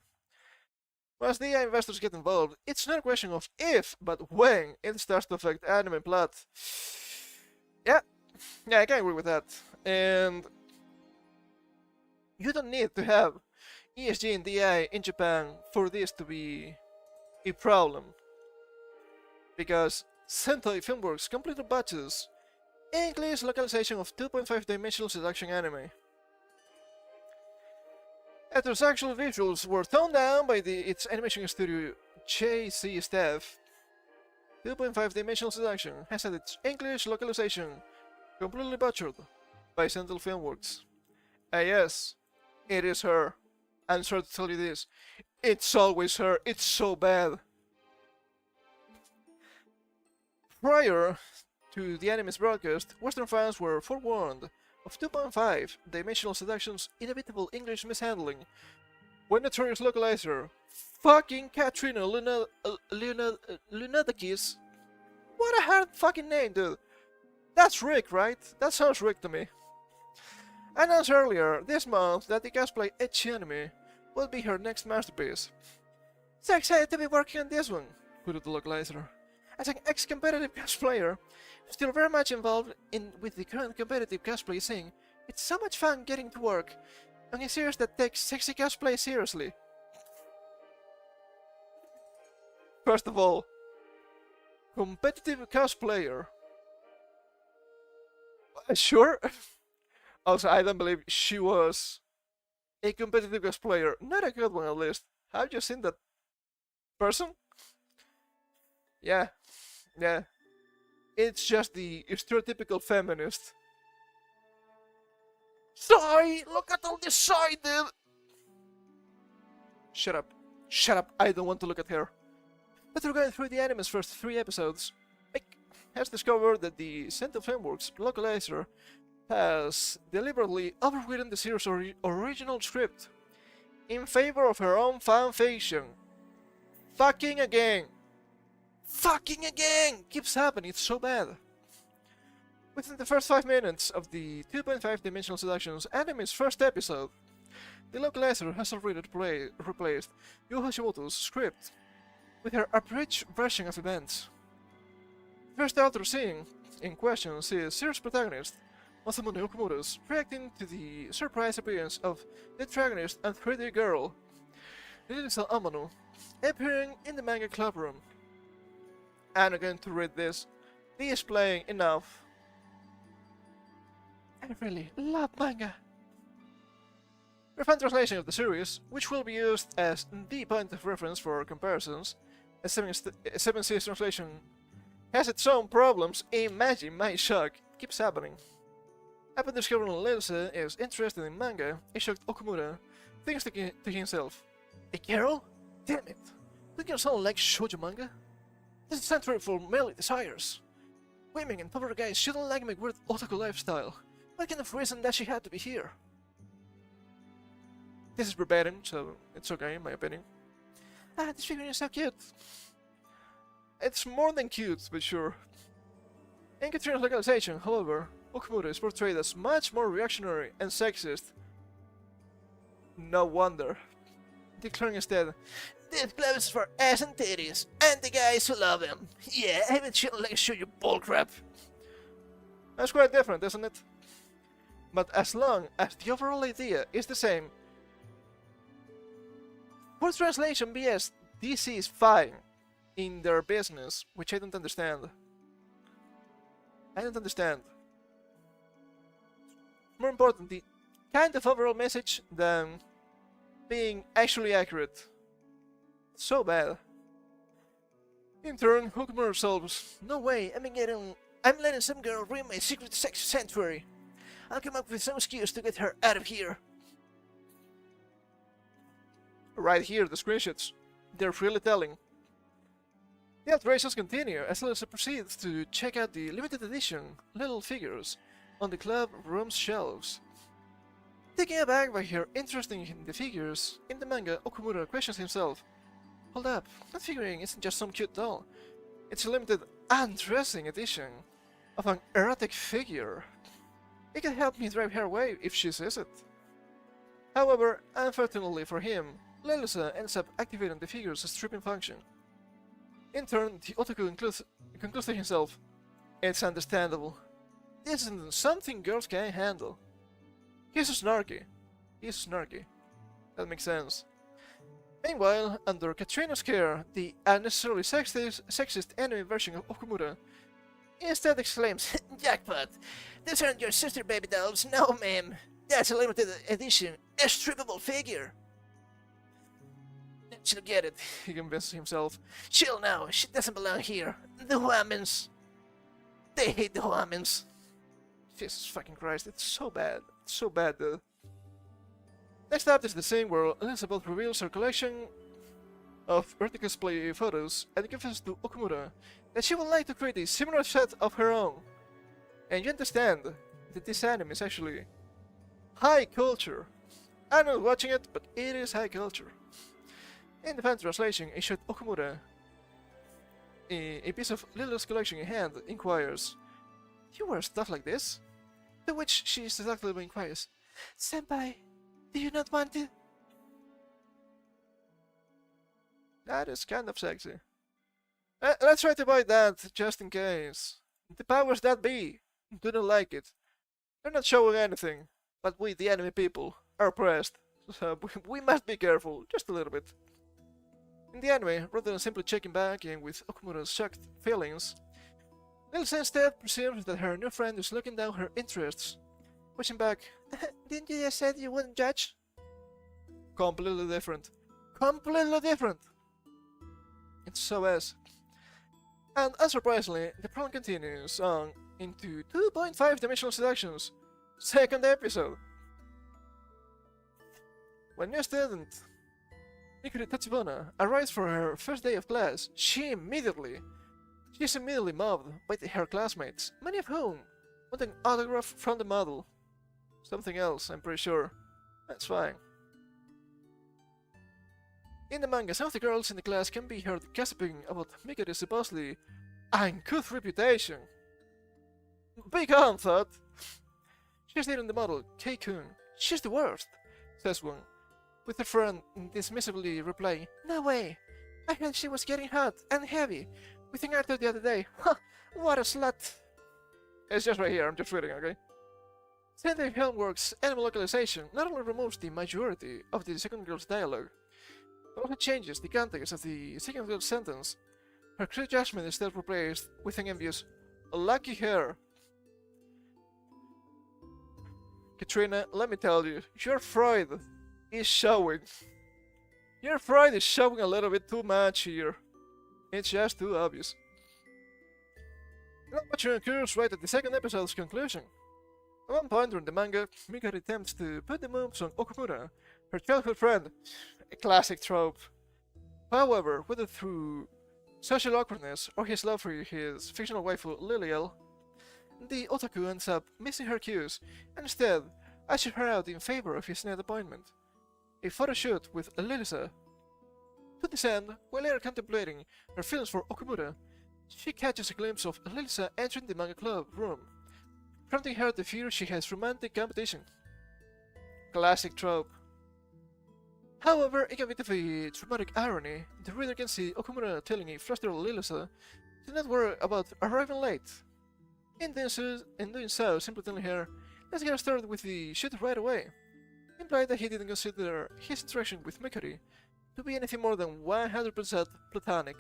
Once the investors get involved, it's not a question of if, but when it starts to affect anime plot. Yeah, I can agree with that. And you don't need to have ESG and DI in Japan for this to be a problem. Because Sentai Filmworks completed batches English localization of 2.5-dimensional seduction anime. Heterosexual visuals were toned down by its animation studio JC staff. 2.5-dimensional seduction has had its English localization completely butchered by Sentai Filmworks. Yes, it is her. I'm sorry to tell you this. It's always her. It's so bad. Prior to the anime's broadcast, Western fans were forewarned of 2.5-dimensional seduction's inevitable English mishandling when notorious localizer fucking Katrina Lunadakis. What a hard fucking name, dude. That's Rick, right? That sounds Rick to me. Announced earlier this month that the cosplay ecchi anime will be her next masterpiece. So excited to be working on this one, put the localizer. As an ex-competitive cosplayer, still very much involved with the current competitive cosplay scene, it's so much fun getting to work on a series that takes sexy cosplay seriously. First of all, competitive cosplayer. Sure. Also, I don't believe she was a competitive cosplayer. Not a good one, at least. Have you seen that person? Yeah. It's just the stereotypical feminist. Sorry, look at all this side, dude. Shut up, I don't want to look at her. But we're going through the anime's first 3 episodes. Mick has discovered that the Sentai Filmworks localizer has deliberately overwritten the series' original script in favor of her own fanfiction. Fucking again! Keeps happening, it's so bad. Within the first 5 minutes of the 2.5-dimensional seduction's anime's first episode, the localizer has already replaced Yu Hashimoto's script with her abridged version of events. The first outro scene in question sees series protagonist Masamune Okumura's reacting to the surprise appearance of the protagonist and 3D girl, Lisa Amano, appearing in the manga club room. I'm not going to read this. This is playing enough. I really love manga. A fan translation of the series, which will be used as the point of reference for comparisons, a 7 Seas translation has its own problems. Imagine my shock. It keeps happening. Upon discovering Lisa is interested in manga, a shocked Okumura thinks to himself, "A girl? Damn it! That girl sound like shoujo manga? This is century for male desires. Women and popular guys shouldn't like my weird otaku lifestyle. What kind of reason does she have to be here?" This is verbatim, so it's okay in my opinion. This figure is so cute. It's more than cute, but sure. In Katrina's localization, however, Okumura is portrayed as much more reactionary and sexist. No wonder. Declaring instead, "This glove is for ass and titties, and the guys who love them. Yeah, I haven't shit like shoot you bullcrap." That's quite different, isn't it? But as long as the overall idea is the same, for translation BS, DC is fine in their business, which I don't understand. More important, the kind of overall message than being actually accurate. So bad. In turn, Okumura resolves, "No way, I'm letting some girl ruin my secret sex sanctuary. I'll come up with some excuse to get her out of here." Right here, the screenshots. They're really telling. The alterations continue as Lisa proceeds to check out the limited edition little figures on the club room's shelves. Taken aback by her interest in the figures in the manga, Okumura questions himself. Hold up, that figurine isn't just some cute doll. It's a limited undressing edition of an erotic figure. It can help me drive her away if she sees it. However, unfortunately for him, Lelusa ends up activating the figure's stripping function. In turn, the otaku concludes to himself, it's understandable. This isn't something girls can handle. He's snarky. That makes sense. Meanwhile, under Katrina's care, the unnecessarily sexist anime version of Okumura instead exclaims, Jackpot! These aren't your sister baby dolls, no ma'am! That's a limited edition, a strippable figure! She'll get it, he convinces himself. She'll know, she doesn't belong here. The Whamins! They hate the Whamins! Jesus fucking Christ, it's so bad. It's so bad, dude. Next up is the scene where Elizabeth reveals her collection of vertical display photos and confesses to Okumura that she would like to create a similar set of her own. And you understand that this anime is actually high culture. I'm not watching it, but it is high culture. In the fan translation, it showed Okumura, a piece of Lily's collection in hand, inquires, "You wear stuff like this?" To which she seductively inquires, "Senpai, do you not want it?" That is kind of sexy. Let's try to buy that, just in case. The powers that be do not like it. They're not showing anything, but we, the enemy people, are oppressed. So we must be careful, just a little bit. In the anime, rather than simply checking back in with Okumura's shocked feelings, Ilse instead presumes that her new friend is looking down her interests. Pushing back, "Didn't you just say you wouldn't judge?" Completely different. Completely different! It's so is. And unsurprisingly, the problem continues on into 2.5 dimensional seductions. Second episode! When new student Mikuri Tatsubana arrives for her first day of class, she's immediately mobbed by her classmates, many of whom want an autograph from the model. Something else, I'm pretty sure. That's fine. In the manga, some of the girls in the class can be heard gossiping about Mikuri's supposedly uncouth reputation. Big on, thought! She's dating the model, Kei-kun. She's the worst, says one, with her friend dismissively replying, "No way! I heard she was getting hot and heavy with an actor the other day. Huh, what a slut!" It's just right here, I'm just reading, okay? Sensei Helmworks' anime localization not only removes the majority of the second girl's dialogue, but also changes the context of the second girl's sentence. Her clear judgment is instead replaced with an envious, "Lucky her." Katrina, let me tell you, your Freud is showing. Your Freud is showing a little bit too much here. It's just too obvious. Not much occurs right at the second episode's conclusion. At one point during the manga, Mikari attempts to put the moves on Okumura, her childhood friend, a classic trope. However, whether through social awkwardness or his love for his fictional waifu Liliel, the otaku ends up missing her cues and instead usher her out in favor of his net appointment, a photo shoot with Lilisa. To this end, while later contemplating her feelings for Okumura, she catches a glimpse of Lilisa entering the manga club room, prompting her to fear she has romantic competition. Classic trope. However, in a bit of a dramatic irony, the reader can see Okumura telling a flustered Lilisa to not worry about arriving late. In doing so, simply telling her, "Let's get started with the shoot right away," implied that he didn't consider his interaction with Mikuri to be anything more than 100% platonic.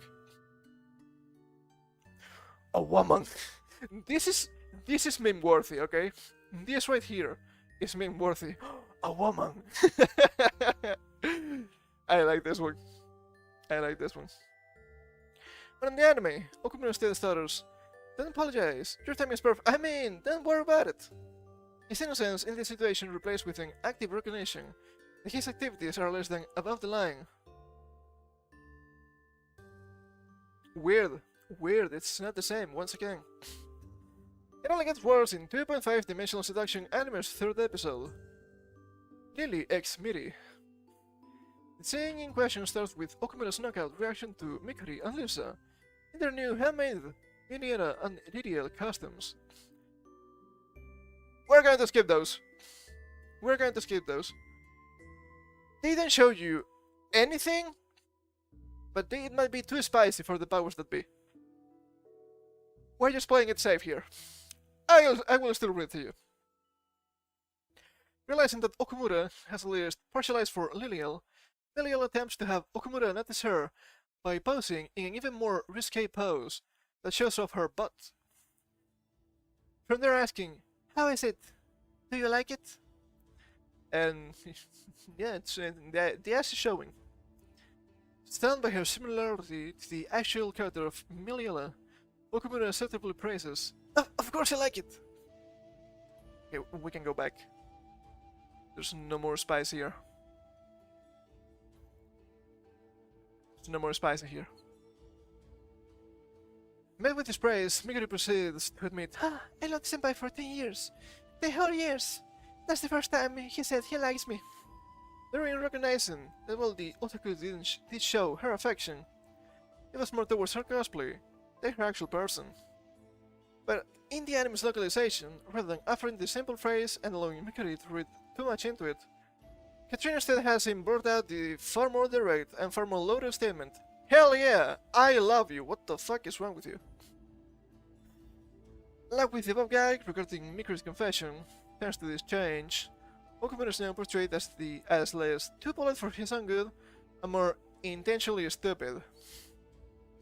A woman! This is meme worthy, okay? This right here is meme worthy. A woman! I like this one. But in the anime, Okumura still stutters, "Don't apologize, your time is perfect. I mean, don't worry about it." His innocence in this situation replaced with an active recognition His activities are less than above the line. Weird. Weird, it's not the same, once again. It only gets worse in 2.5 Dimensional Seduction Anime's third episode. Lily X Miri. The scene in question starts with Okumura's knockout reaction to Mikuri and Lisa in their new handmade Miniera and Lidiel costumes. We're going to skip those. We're going to skip those. They didn't show you anything, but it might be too spicy for the powers that be. We're just playing it safe here. I will still read to you. Realizing that Okumura has at least partialized for Liliel, Liliel attempts to have Okumura notice her by posing in an even more risque pose that shows off her butt. From there asking, "How is it? Do you like it?" And yeah, it's, the ass is showing. Stunned by her similarity to the actual character of Miliela, Okumura acceptably praises, Of course I like it!" Okay, we can go back. There's no more spice here. There's no more spice here. Met with his praise, Mikuri proceeds to admit, I loved Senpai for 10 years. 10 whole years! That's the first time he said he likes me. During recognizing that while the otaku did show her affection, it was more towards her cosplay than her actual person. But in the anime's localization, rather than offering the simple phrase and allowing Mikuri to read too much into it, Katrina instead has him blurt out the far more direct and far more loaded statement, "Hell yeah, I love you, what the fuck is wrong with you?" Like with the above gag regarding Mikuri's confession, thanks to this change, Okumura is now portrayed as less too polite for his own good and more intentionally stupid.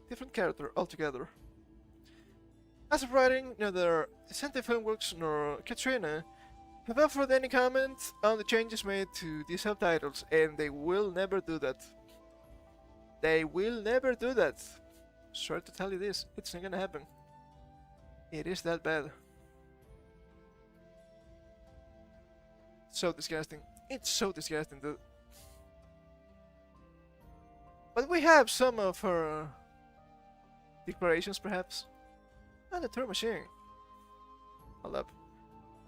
Different character altogether. As of writing, neither Sente Filmworks nor Katrina have offered any comment on the changes made to the subtitles, and they will never do that. They will never do that. Sorry to tell you this, it's not gonna happen. It is that bad. So disgusting. It's so disgusting, dude. But we have some of her declarations, perhaps. And the turn machine. Hold up.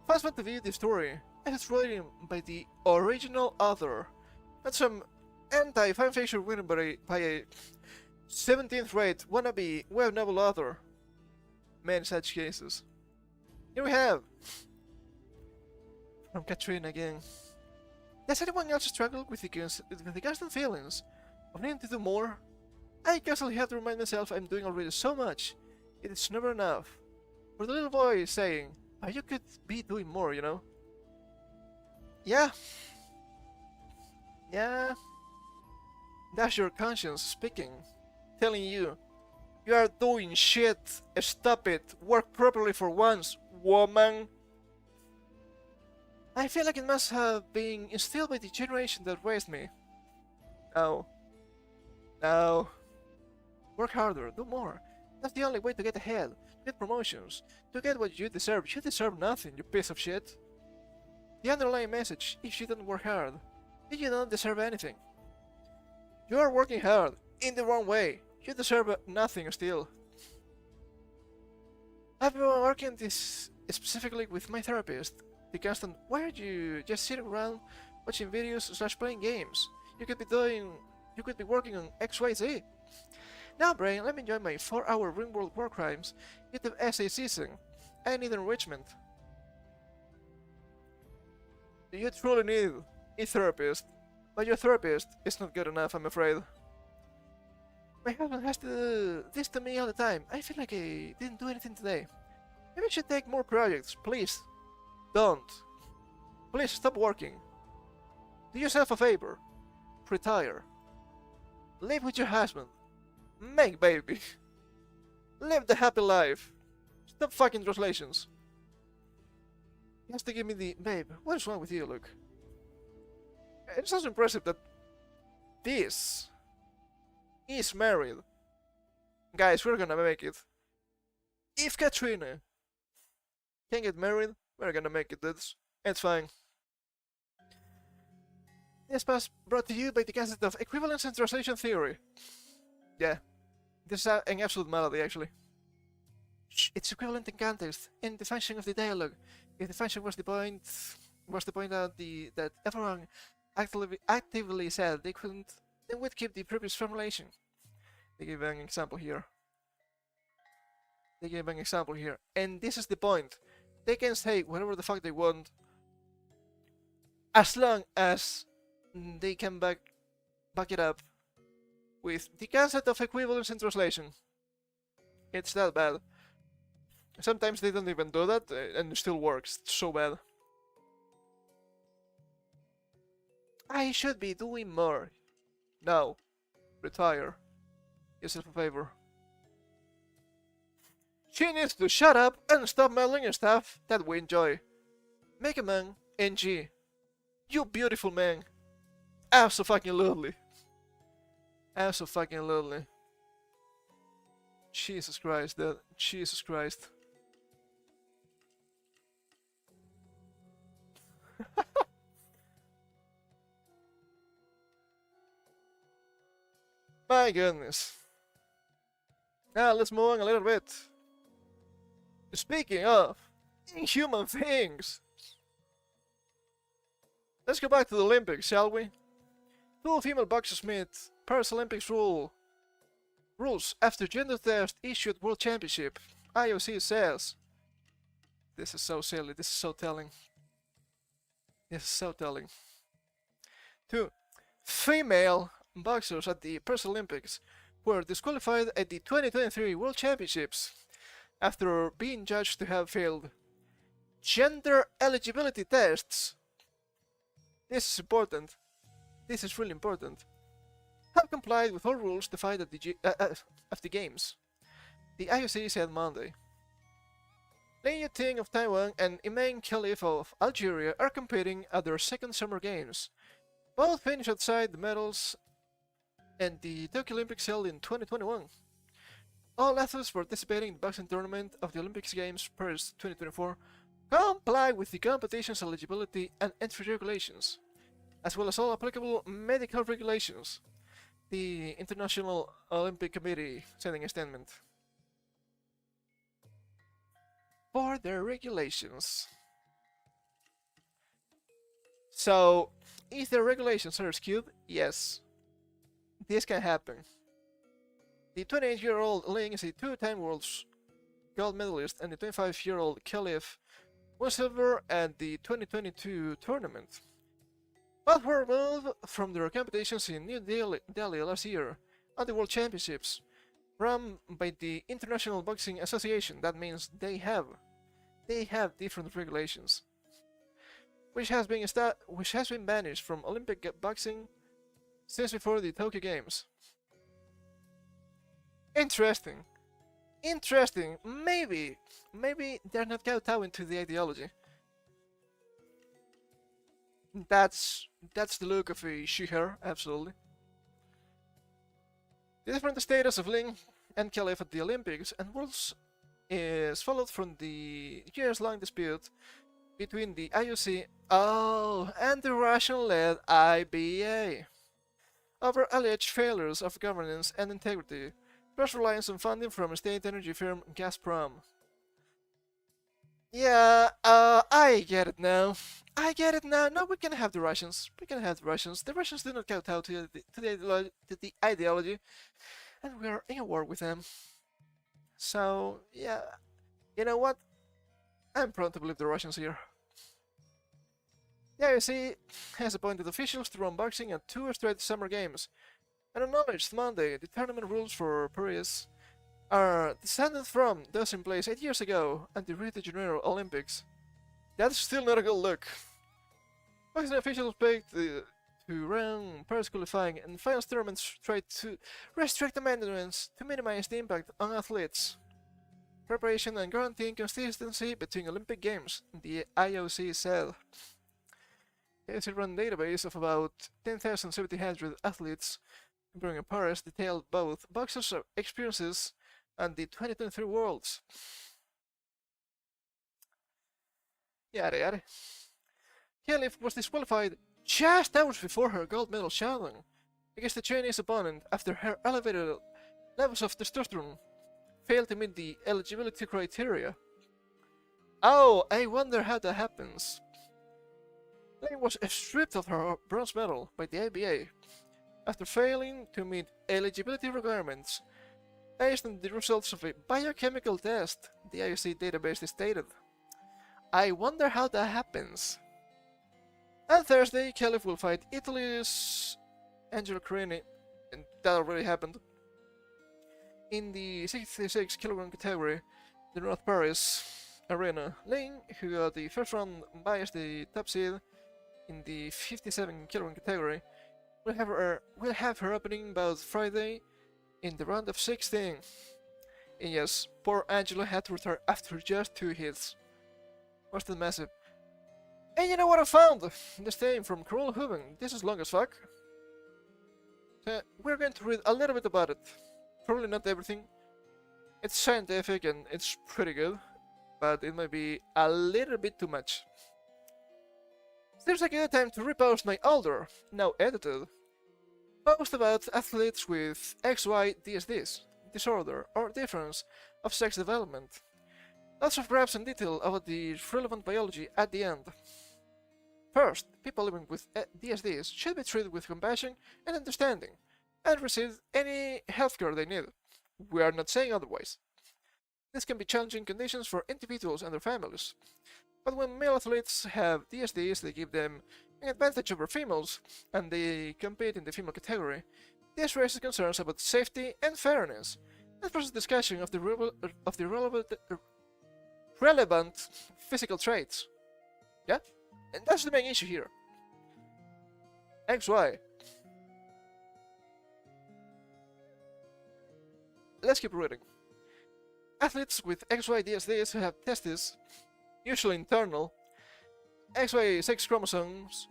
Fast one to view the story, as it's written by the original author, not some anti-fanfiction written by a 17th rate wannabe web novel author. Many such cases. Here we have from Katrina again. Does anyone else struggle with the constant feelings of needing to do more? I constantly have to remind myself I'm doing already so much. It is never enough. For the little boy saying, you could be doing more, you know? Yeah. Yeah. That's your conscience speaking, telling you, you are doing shit, stop it, work properly for once, woman. I feel like it must have been instilled by the generation that raised me. No. No. Work harder, do more. That's the only way to get ahead, to get promotions, to get what you deserve. You deserve nothing, you piece of shit. The underlying message, if you don't work hard, then you don't deserve anything. You are working hard, in the wrong way. You deserve nothing still. I've been working this specifically with my therapist. The constant, why are you just sitting around watching videos / playing games? You could be working on XYZ. Now, brain, let me enjoy my 4-hour Ringworld War Crimes, bit of essay season. I need enrichment. You truly need a therapist, but your therapist is not good enough, I'm afraid. My husband has to do this to me all the time. I feel like I didn't do anything today. Maybe I should take more projects, please. Don't. Please stop working. Do yourself a favor. Retire. Live with your husband. Make baby. Live the happy life. Stop fucking translations. He has to give me the babe. What is wrong with you, Luke? It sounds impressive that this is married. Guys, we're gonna make it. If Katrina can get married, we're gonna make it. It's fine. This was brought to you by the concept of equivalence and translation theory. Yeah, this is an absolute melody actually. It's equivalent in context in the function of the dialogue. If the function was the point out that everyone actively said they couldn't, then we'd keep the previous formulation. They give an example here. And this is the point. They can say whatever the fuck they want, as long as they can back it up with the concept of equivalence in translation. It's that bad. Sometimes they don't even do that, and it still works. It's so bad. I should be doing more. No. Retire. Yourself a favor. She needs to shut up and stop meddling in stuff that we enjoy. Mega Man, NG. You beautiful man. Abso-fucking-lutely. Abso-fucking-lutely. Jesus Christ, dude. Jesus Christ. My goodness. Now let's move on a little bit. Speaking of inhuman things, let's go back to the Olympics, shall we? Two female boxers meet Paris Olympics rules after gender test issued World Championship. IOC says. This is so silly. This is so telling. This is so telling. Two female boxers at the Paris Olympics were disqualified at the 2023 World Championships after being judged to have failed gender eligibility tests. This is important. This is really important. Have complied with all rules defined at the games. The IOC said Monday. Lei Ting of Taiwan and Imane Khalif of Algeria are competing at their second Summer Games. Both finished outside the medals and the Tokyo Olympics held in 2021. All athletes participating in the boxing tournament of the Olympics Games Paris 2024 comply with the competition's eligibility and entry regulations, as well as all applicable medical regulations. The International Olympic Committee sending a statement. For their regulations. So, if the regulations are skewed, yes, this can happen. The 28-year-old Ling is a two-time world gold medalist, and the 25-year-old Khalif won silver at the 2022 tournament. Both were removed from their competitions in New Delhi last year at the World Championships, run by the International Boxing Association. That means they have different regulations, which has been banished from Olympic boxing since before the Tokyo Games. Interesting. Maybe they're not kowtowing to the ideology. That's the look of a she-her, absolutely. The different status of Ling and Khalif at the Olympics and Worlds is followed from the years-long dispute between the IOC and the Russian-led IBA over alleged failures of governance and integrity, plus reliance on funding from state energy firm Gazprom. Yeah, I get it now. No, we can have the Russians. The Russians do not kowtow to the ideology, and we are in a war with them. So, yeah, you know what? I'm prone to believe the Russians here. The IOC has appointed officials to run boxing at 2 straight Summer Games, and acknowledged Monday the tournament rules for Paris are descended from those in place 8 years ago at the Rio de Janeiro Olympics. That's still not a good look. Boxing officials picked to run Paris qualifying and finals tournaments tried to restrict amendments to minimize the impact on athletes. Preparation and guaranteeing consistency between Olympic Games, the IOC said. The IOC run database of about 10,700 athletes comparing in Paris detailed both boxers' experiences and the 2023 Worlds. Yada yada. Khalif was disqualified just hours before her gold medal showdown against the Chinese opponent after her elevated levels of testosterone failed to meet the eligibility criteria. Oh, I wonder how that happens. Lane was stripped of her bronze medal by the IBA after failing to meet eligibility requirements based on the results of a biochemical test, the IOC database stated. I wonder how that happens. On Thursday, Caliph will fight Italy's Angelo Carini, and that already happened, in the 66 kg category, the North Paris Arena. Lane, who got the first round bye as the top seed in the 57 kg category, will have her opening bout Friday in the round of 16. And yes, poor Angelo had to retire after just 2 hits. Was that massive? And you know what I found? This thing from Cruel Huben. This is long as fuck. So we're going to read a little bit about it. Probably not everything. It's scientific and it's pretty good, but it might be a little bit too much. Seems like a good time to repost my older, now edited, post about athletes with XY DSDs, disorder or difference of sex development. Lots of graphs and detail about the relevant biology at the end. First, people living with DSDs should be treated with compassion and understanding, and receive any healthcare they need. We are not saying otherwise. This can be challenging conditions for individuals and their families, but when male athletes have DSDs, they give them an advantage over females, and they compete in the female category. This raises concerns about safety and fairness, and forces discussion of the relevant physical traits. Yeah? And that's the main issue here. XY. Let's keep reading. Athletes with XY DSDs who have testes, usually internal, XY sex chromosomes,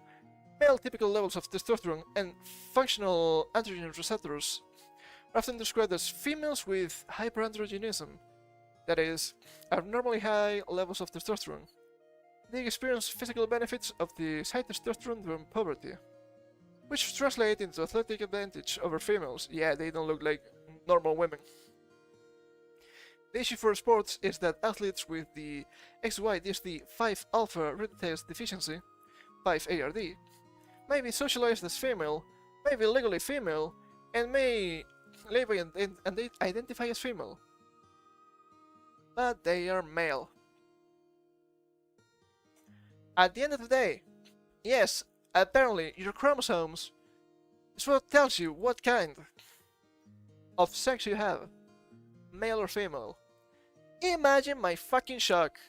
male typical levels of testosterone, and functional androgen receptors are often described as females with hyperandrogenism, that is, abnormally high levels of testosterone. They experience physical benefits of the high testosterone during puberty, which translate into athletic advantage over females. Yeah, they don't look like normal women. The issue for sports is that athletes with the XYDSD 5-alpha reductase deficiency, 5-ARD, may be socialized as female, may be legally female, and may label and they identify as female. But they are male. At the end of the day, yes, apparently your chromosomes is what tells you what kind of sex you have, male or female. Imagine my fucking shock.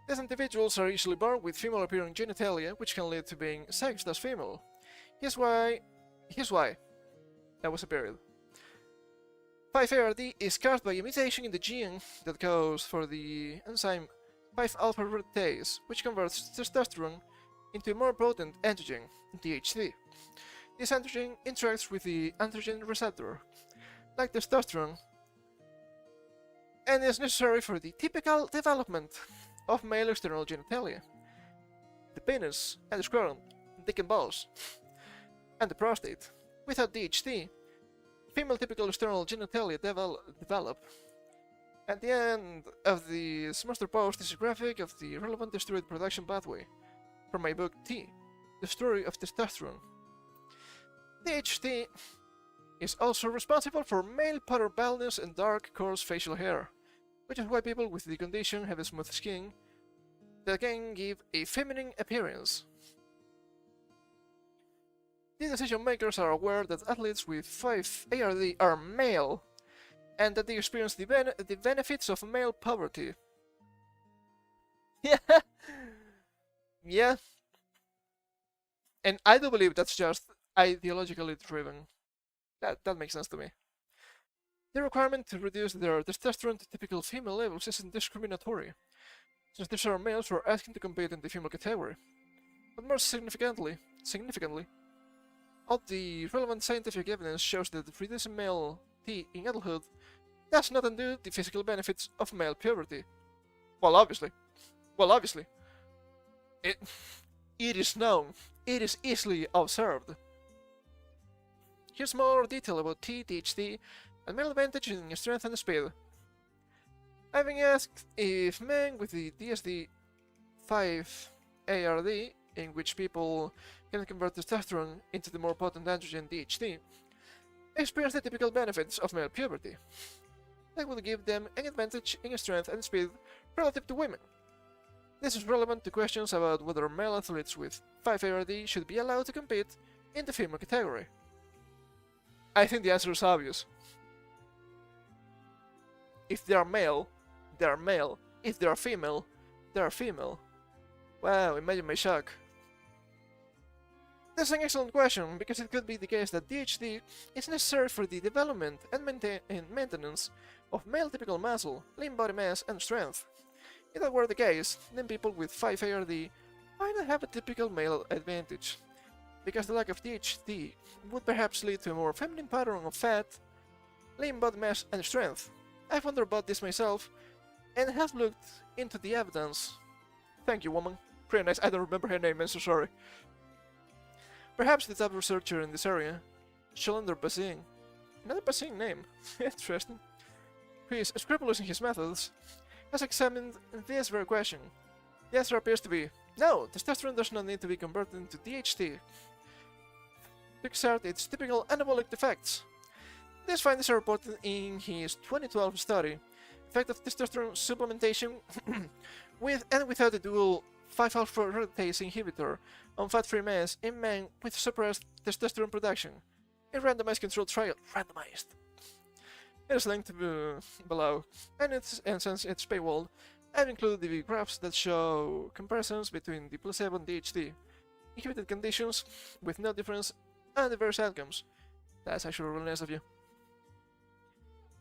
These individuals are usually born with female-appearing genitalia, which can lead to being sexed as female. Here's why. That was a period. 5-ARD is caused by a mutation in the gene that goes for the enzyme 5-alpha reductase, which converts testosterone into a more potent androgen, DHT. This androgen interacts with the androgen receptor, like testosterone, and is necessary for the typical development of male external genitalia, the penis and the scrotum, dick and balls, and the prostate. Without DHT, female typical external genitalia develop. At the end of the semester post is a graphic of the relevant steroid production pathway from my book T, The Story of Testosterone. DHT is also responsible for male powder baldness and dark, coarse facial hair, which is why people with the condition have a smooth skin that can give a feminine appearance. The decision makers are aware that athletes with 5-ARD are male, and that they experience the benefits of male poverty. Yeah. Yeah. And I do believe that's just ideologically driven. That makes sense to me. The requirement to reduce their testosterone to typical female levels isn't discriminatory, since these are males who are asking to compete in the female category. But more significantly, all the relevant scientific evidence shows that reducing male T in adulthood does not undo the physical benefits of male puberty. Well, obviously. It is known. It is easily observed. Here's more detail about THD and male advantage in strength and speed. I've been asked if men with the DSD 5 ARD, in which people can convert testosterone into the more potent androgen DHT, experience the typical benefits of male puberty. That would give them an advantage in strength and speed relative to women. This is relevant to questions about whether male athletes with 5 ARD should be allowed to compete in the female category. I think the answer is obvious. If they are male, they are male. If they are female, they are female. Wow, imagine my shock. That's an excellent question, because it could be the case that DHT is necessary for the development and maintenance of male typical muscle, lean body mass, and strength. If that were the case, then people with 5 ARD might not have a typical male advantage, because the lack of DHT would perhaps lead to a more feminine pattern of fat, lean body mass, and strength. I've wondered about this myself, and have looked into the evidence. Thank you, woman. Pretty nice. I don't remember her name, I'm so sorry. Perhaps the top researcher in this area, Shalender Basing, another Basing name, interesting, who is scrupulous in his methods, has examined this very question. The answer appears to be, no, testosterone does not need to be converted into DHT to exert its typical anabolic effects. These findings are reported in his 2012 study, Effect of Testosterone Supplementation with and without the dual 5-alpha reductase inhibitor on fat-free mass in men with suppressed testosterone production, a randomized controlled trial. Randomized. It is linked below, and since it's paywalled, I've included the graphs that show comparisons between the placebo and DHT, inhibited conditions with no difference, and diverse outcomes. That's actually really nice of you.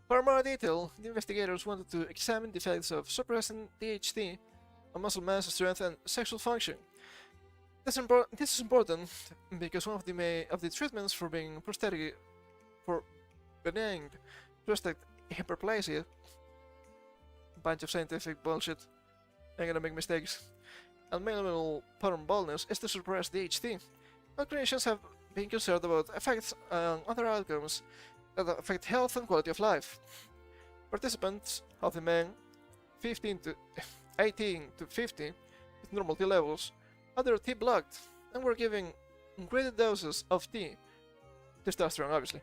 For more detail, the investigators wanted to examine the effects of suppressing DHT on muscle mass, strength, and sexual function. This is important because one of the treatments for benign prostate hyperplasia, bunch of scientific bullshit, I'm gonna make mistakes, and male pattern baldness is to suppress DHT. But clinicians have been concerned about effects on other outcomes that affect health and quality of life. Participants, healthy men, 18 to 50, with normal T levels, had their T blocked and were given graded doses of T, testosterone obviously,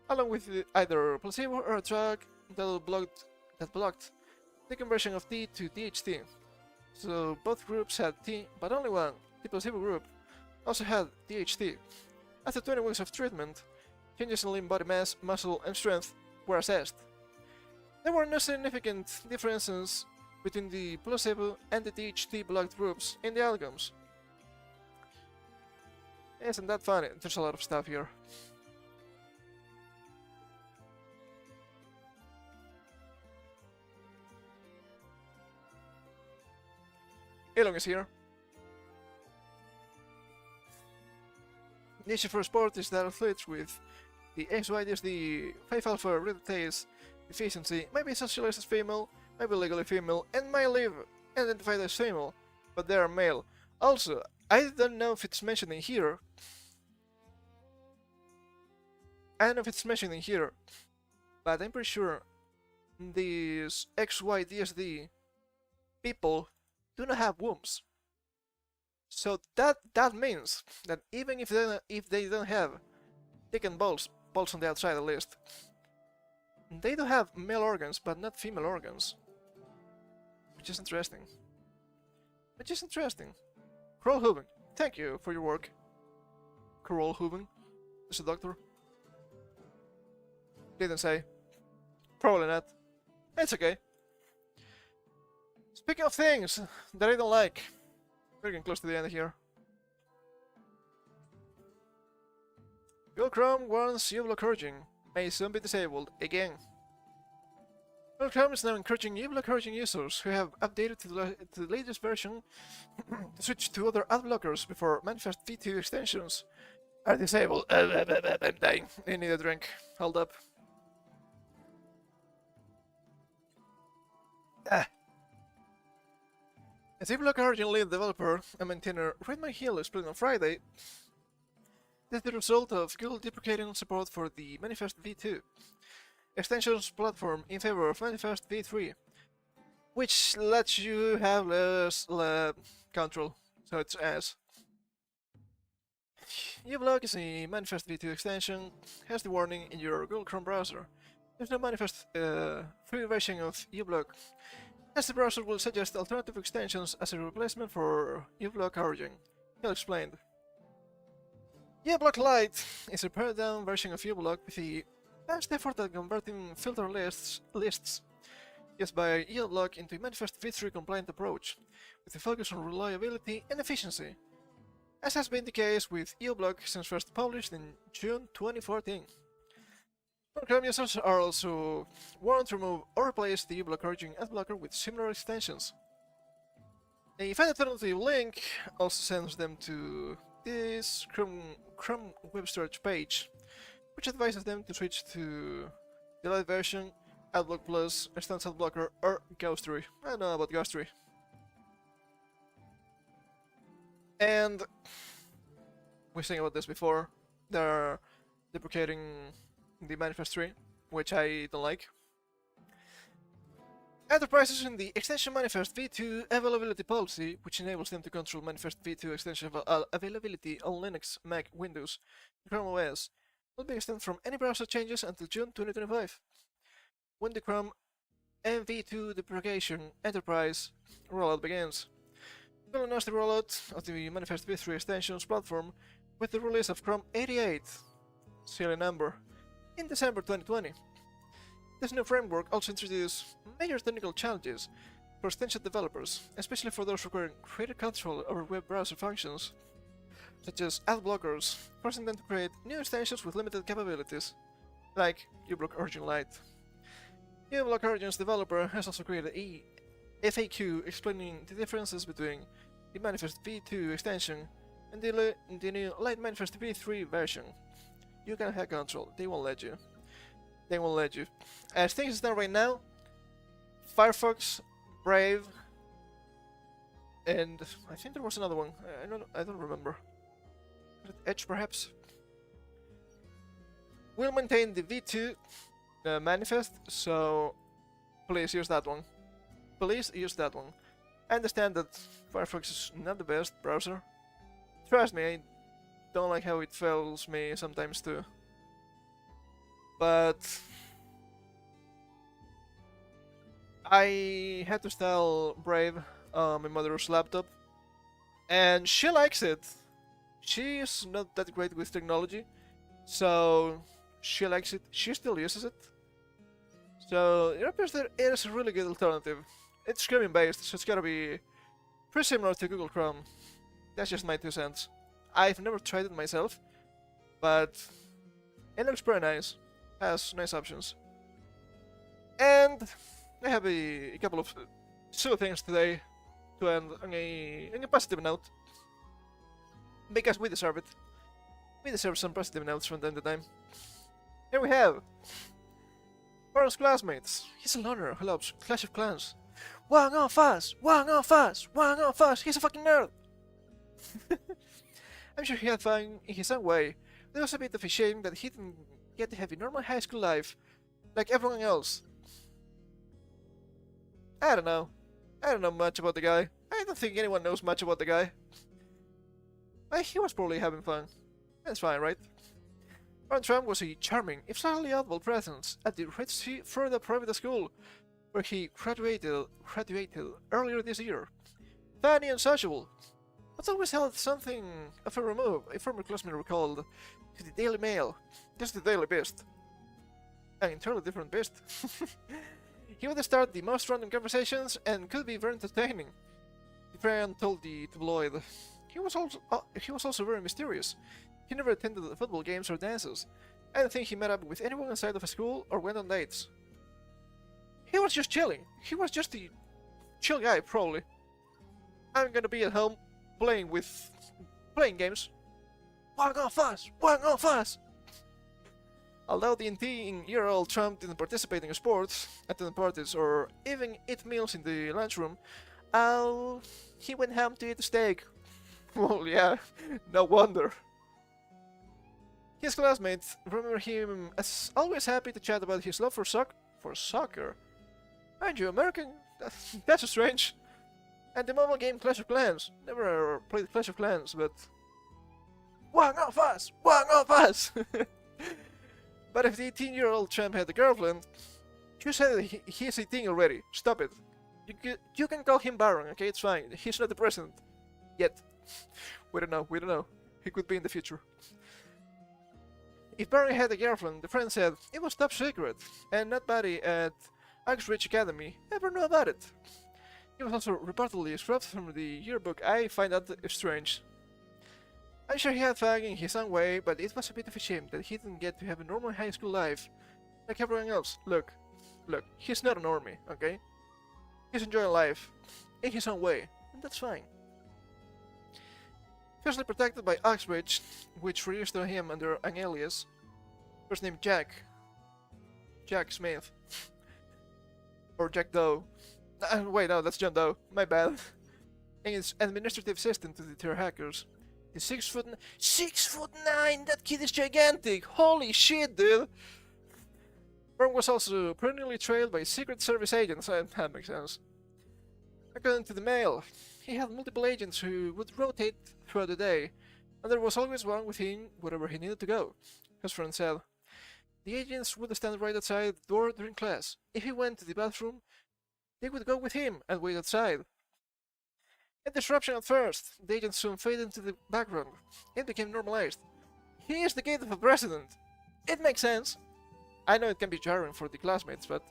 along with either placebo or a drug that blocked the conversion of T to DHT. So both groups had T, but only one, the placebo group, also had DHT. After 20 weeks of treatment, changes in lean body mass, muscle, and strength were assessed. There were no significant differences between the placebo and the DHT blocked groups in the outcomes. Isn't that funny? There's a lot of stuff here. Elon is here. The issue for sport is that athletes with the XYDSD 5-alpha reductase deficiency may be socialized as female, may be legally female, and may live identified as female, but they are male. Also, I don't know if it's mentioned in here. But I'm pretty sure these XYDSD people do not have wombs. So that means that even if they don't have dick and balls on the outside at least, they do have male organs but not female organs. Which is interesting. Carol Hooven, thank you for your work. Carol Hooven is a doctor. Didn't say. Probably not. It's okay. Speaking of things that I don't like, we're getting close to the end here. Google Chrome warns eublocourging may soon be disabled again. Google Chrome is now encouraging eublocourging users who have updated to the latest version to switch to other ad blockers before manifest V2 extensions are disabled. I'm dying. I need a drink. Hold up. As uBlock Origin lead developer and maintainer Read My Heal explained on Friday, this is the result of Google deprecating support for the Manifest v2 extensions platform in favor of Manifest v3, which lets you have less control, so it's as. uBlock is a Manifest v2 extension, has the warning in your Google Chrome browser. There's no Manifest 3 version of uBlock, as the browser will suggest alternative extensions as a replacement for uBlock Origin. He'll explained. uBlock Lite is a pared-down version of uBlock with a vast effort at converting filter lists used by uBlock into a Manifest v3 compliant approach, with a focus on reliability and efficiency, as has been the case with uBlock since first published in June 2014. Chrome users are also warned to remove or replace the uBlock Origin adblocker with similar extensions. A find alternative link also sends them to this Chrome web search page, which advises them to switch to the Lite version, Adblock Plus, Extends Adblocker, or Ghostery. I don't know about Ghostery. And we were saying about this before, they're deprecating the Manifest 3, which I don't like. Enterprises in the Extension Manifest v2 availability policy, which enables them to control Manifest v2 extension availability on Linux, Mac, Windows, and Chrome OS, will be extended from any browser changes until June 2025, when the Chrome env2 deprecation enterprise rollout begins. We'll announce the rollout of the Manifest v3 extensions platform with the release of Chrome 88, serial number, in December 2020. This new framework also introduces major technical challenges for extension developers, especially for those requiring greater control over web browser functions, such as ad blockers, forcing them to create new extensions with limited capabilities, like uBlock Origin Lite. uBlock Origin's developer has also created a FAQ explaining the differences between the Manifest v2 extension and the new Lite Manifest v3 version. You can have control, they won't let you. They won't let you. As things stand right now, Firefox, Brave, and I think there was another one. I don't remember. Edge, perhaps. We'll maintain the v2 manifest, so please use that one. Please use that one. I understand that Firefox is not the best browser. Trust me, I don't like how it fails me sometimes too. But I had to install Brave on my mother's laptop, and she likes it. She's not that great with technology, so she likes it. She still uses it. So it appears that it is a really good alternative. It's screaming based, so it's gotta be pretty similar to Google Chrome. That's just my 2 cents. I've never tried it myself, but it looks pretty nice. Has nice options. And I have a couple of silly things today to end on a positive note. Because we deserve it. We deserve some positive notes from time to time. Here we have Warren's classmates. He's a loner who loves Clash of Clans. Wang on fast! Wang on fast! Wang on fast! He's a fucking nerd! I'm sure he had fun in his own way. There was a bit of a shame that he didn't get to have a normal high school life like everyone else. I don't know. I don't know much about the guy. I don't think anyone knows much about the guy. But he was probably having fun. That's fine, right? Ron Trump was a charming, if slightly oddball presence at the Ritzy Florida private school, where he graduated earlier this year. Funny and sociable, but always held something of a remove, a former classmate recalled to the Daily Mail. Just the Daily Beast. An entirely different beast. He would start the most random conversations and could be very entertaining. The friend told the tabloid. He was also very mysterious. He never attended football games or dances. I don't think he met up with anyone inside of a school or went on dates. He was just chilling. He was just a chill guy, probably. I'm gonna be at home playing games. Wang on fast! Wang on fast! Although the 18-year-old Trump didn't participate in sports, attend parties, or even eat meals in the lunchroom, Oh, he went home to eat a steak. Well, yeah, no wonder. His classmates remember him as always happy to chat about his love for soccer. Aren't you American? That's strange. And the mobile game Clash of Clans. Never played Clash of Clans, but one of us! One of us! But if the 18-year-old champ had a girlfriend, you said he's 18 already. Stop it. You can call him Baron, okay? It's fine. He's not the president. Yet. We don't know. He could be in the future. If Baron had a girlfriend, the friend said it was top secret, and nobody at Oxbridge Academy ever knew about it. He was also reportedly scrubbed from the yearbook. I find that strange. I'm sure he had fun in his own way, but it was a bit of a shame that he didn't get to have a normal high school life like everyone else. Look, he's not a normie, okay? He's enjoying life in his own way, and that's fine. Fiercely protected by Oxbridge, which registered him under an alias, first name Jack Smith, or Jack Doe. Wait, no, that's John Doe. My bad. And his administrative assistant to deter hackers. He's 6'9". That kid is gigantic. Holy shit, dude. Baron was also perennially trailed by Secret Service agents. That makes sense. According to the Mail, he had multiple agents who would rotate throughout the day, and there was always one with him wherever he needed to go. His friend said, the agents would stand right outside the door during class. If he went to the bathroom, they would go with him and wait outside. A disruption at first, the agents soon faded into the background. It became normalized. He is the kid of a president. It makes sense. I know it can be jarring for the classmates, but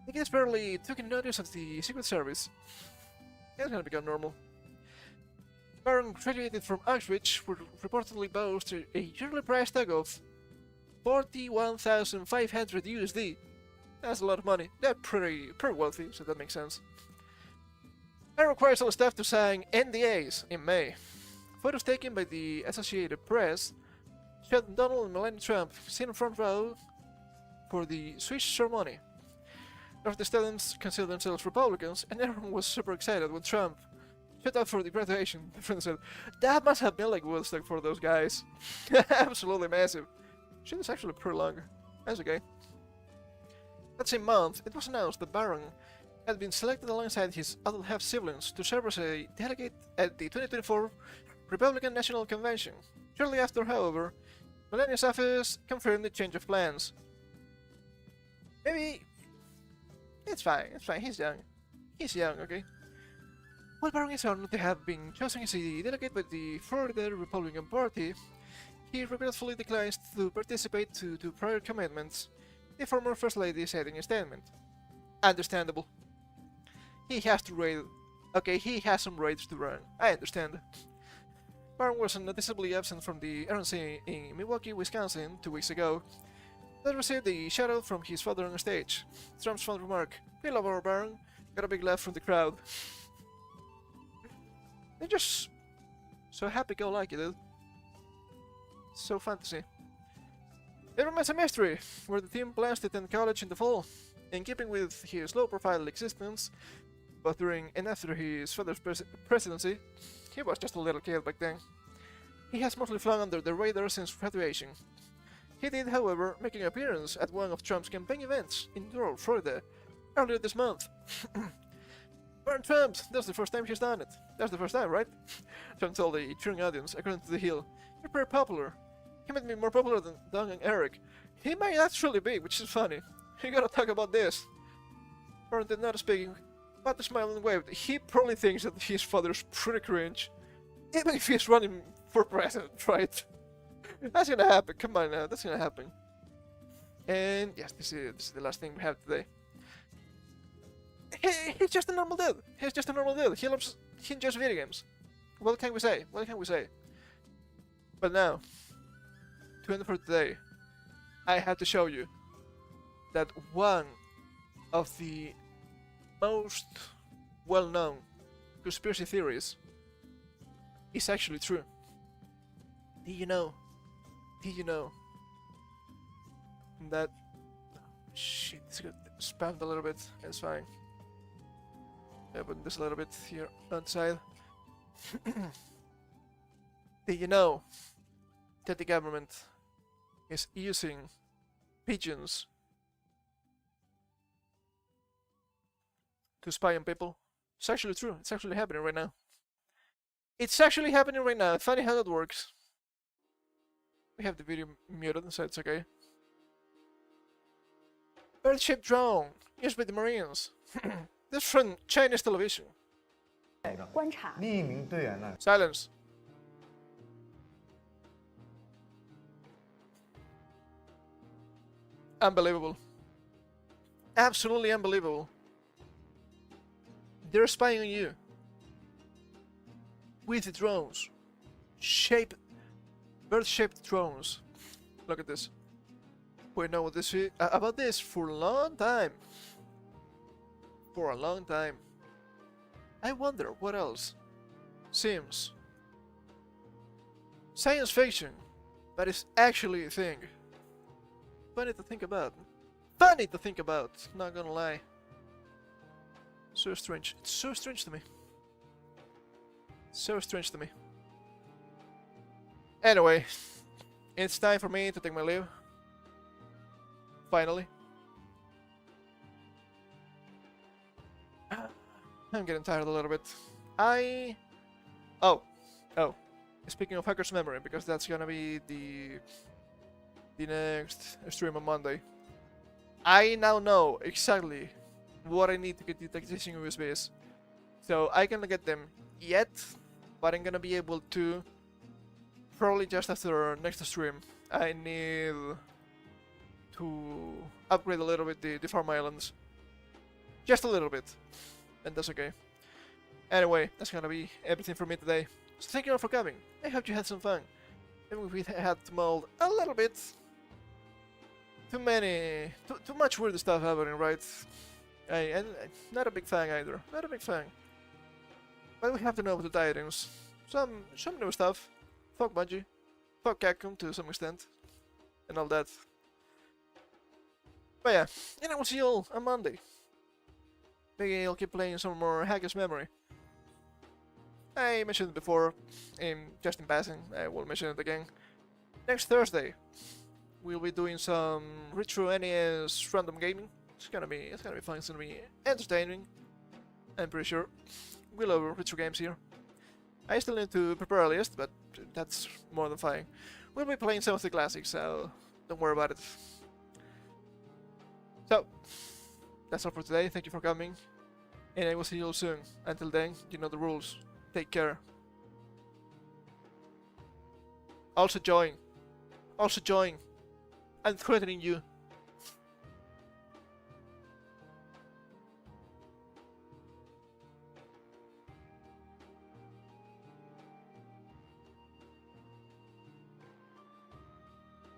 the kids barely took notice of the Secret Service. It's gonna become normal. Baron graduated from Oxbridge, where reportedly boasted a yearly price tag of 41,500 USD. That's a lot of money. They're pretty wealthy, so that makes sense. That requires all staff to sign NDAs in May. Photos taken by the Associated Press showed Donald and Melania Trump sitting in front row for the Swiss ceremony. None of the students considered themselves Republicans, and everyone was super excited when Trump shut up for the graduation. The friend said, that must have been like Woodstock for those guys. Absolutely massive. Shit is actually pretty long. That's okay. That same month, it was announced that Baron had been selected alongside his adult half-siblings to serve as a delegate at the 2024 Republican National Convention. Shortly after, however, Melania's office confirmed the change of plans. Maybe... It's fine, he's young, okay? While Baron is honored to have been chosen as a delegate by the Florida Republican Party, he regretfully declines to participate due to prior commitments, the former First Lady said in a statement. Understandable. He has to raid. Okay, he has some raids to run. I understand. Baron was noticeably absent from the RNC in Milwaukee, Wisconsin 2 weeks ago. That received a shout-out from his father on stage. Trump's fond remark, "We love our Baron," got a big laugh from the crowd. They're just so happy-go-lucky, dude. So fantasy. It remains a mystery where the team plans to attend college in the fall. In keeping with his low-profile existence, both during and after his father's presidency, he was just a little kid back then. He has mostly flown under the radar since graduation. He did, however, make an appearance at one of Trump's campaign events in Doral, Florida, earlier this month. Baron Trump, that's the first time he's done it. That's the first time, right? Trump told the cheering audience, according to The Hill, "You're pretty popular. He might be more popular than Doug and Eric. He might actually be, which is funny. You gotta talk about this." Baron did not speak, but the smile and waved. He probably thinks that his father's pretty cringe. Even if he's running for president, right? That's gonna happen. Come on now, that's gonna happen. And yes, this is the last thing we have today. He's just a normal dude. He's just a normal dude. He enjoys video games. What can we say? What can we say? But now, to end for today, I have to show you that one of the most well-known conspiracy theories is actually true. Did you know? Did you know that... Shit, this got spammed a little bit. It's fine. Put this a little bit here on the side. Did you know that the government is using pigeons to spy on people? It's actually true. It's actually happening right now. It's actually happening right now. Funny how that works. We have the video muted, so it's okay. Bird-shaped drone used by the Marines. This is from Chinese television. 观察。另一名队员呢 Silence. Unbelievable. Absolutely unbelievable. They're spying on you. With the drones. Bird-shaped drones. Look at this. We know what this is, about this for a long time. For a long time. I wonder what else seems science fiction, but it's actually a thing. Funny to think about. Funny to think about, not gonna lie. So strange. It's so strange to me. So strange to me. Anyway, it's time for me to take my leave. Finally. I'm getting tired a little bit. Oh. Speaking of hacker's memory, because that's gonna be the next stream on Monday. I now know exactly what I need to get the existing USBs. So I cannot get them yet, but I'm gonna be able to probably just after next stream. I need to upgrade a little bit the farm islands. Just a little bit. And that's okay. Anyway, that's gonna be everything for me today. So thank you all for coming. I hope you had some fun. Even if we had to mold a little bit. Too much weird stuff happening, right? I'm not a big fan either. Not a big fan. But we have to know about the tidings. Some new stuff. Fuck Bungie. Fuck Capcom to some extent. And all that. But yeah, and I will see you all on Monday. Maybe I'll keep playing some more Hacker's Memory. I mentioned it before, just in passing, I will mention it again. Next Thursday, we'll be doing some retro NES random gaming. It's gonna be fun, it's gonna be entertaining. I'm pretty sure. We love retro games here. I still need to prepare a list, but that's more than fine. We'll be playing some of the classics, so don't worry about it. So, that's all for today. Thank you for coming. And I will see you all soon. Until then, you know the rules. Take care. Also join. I'm threatening you.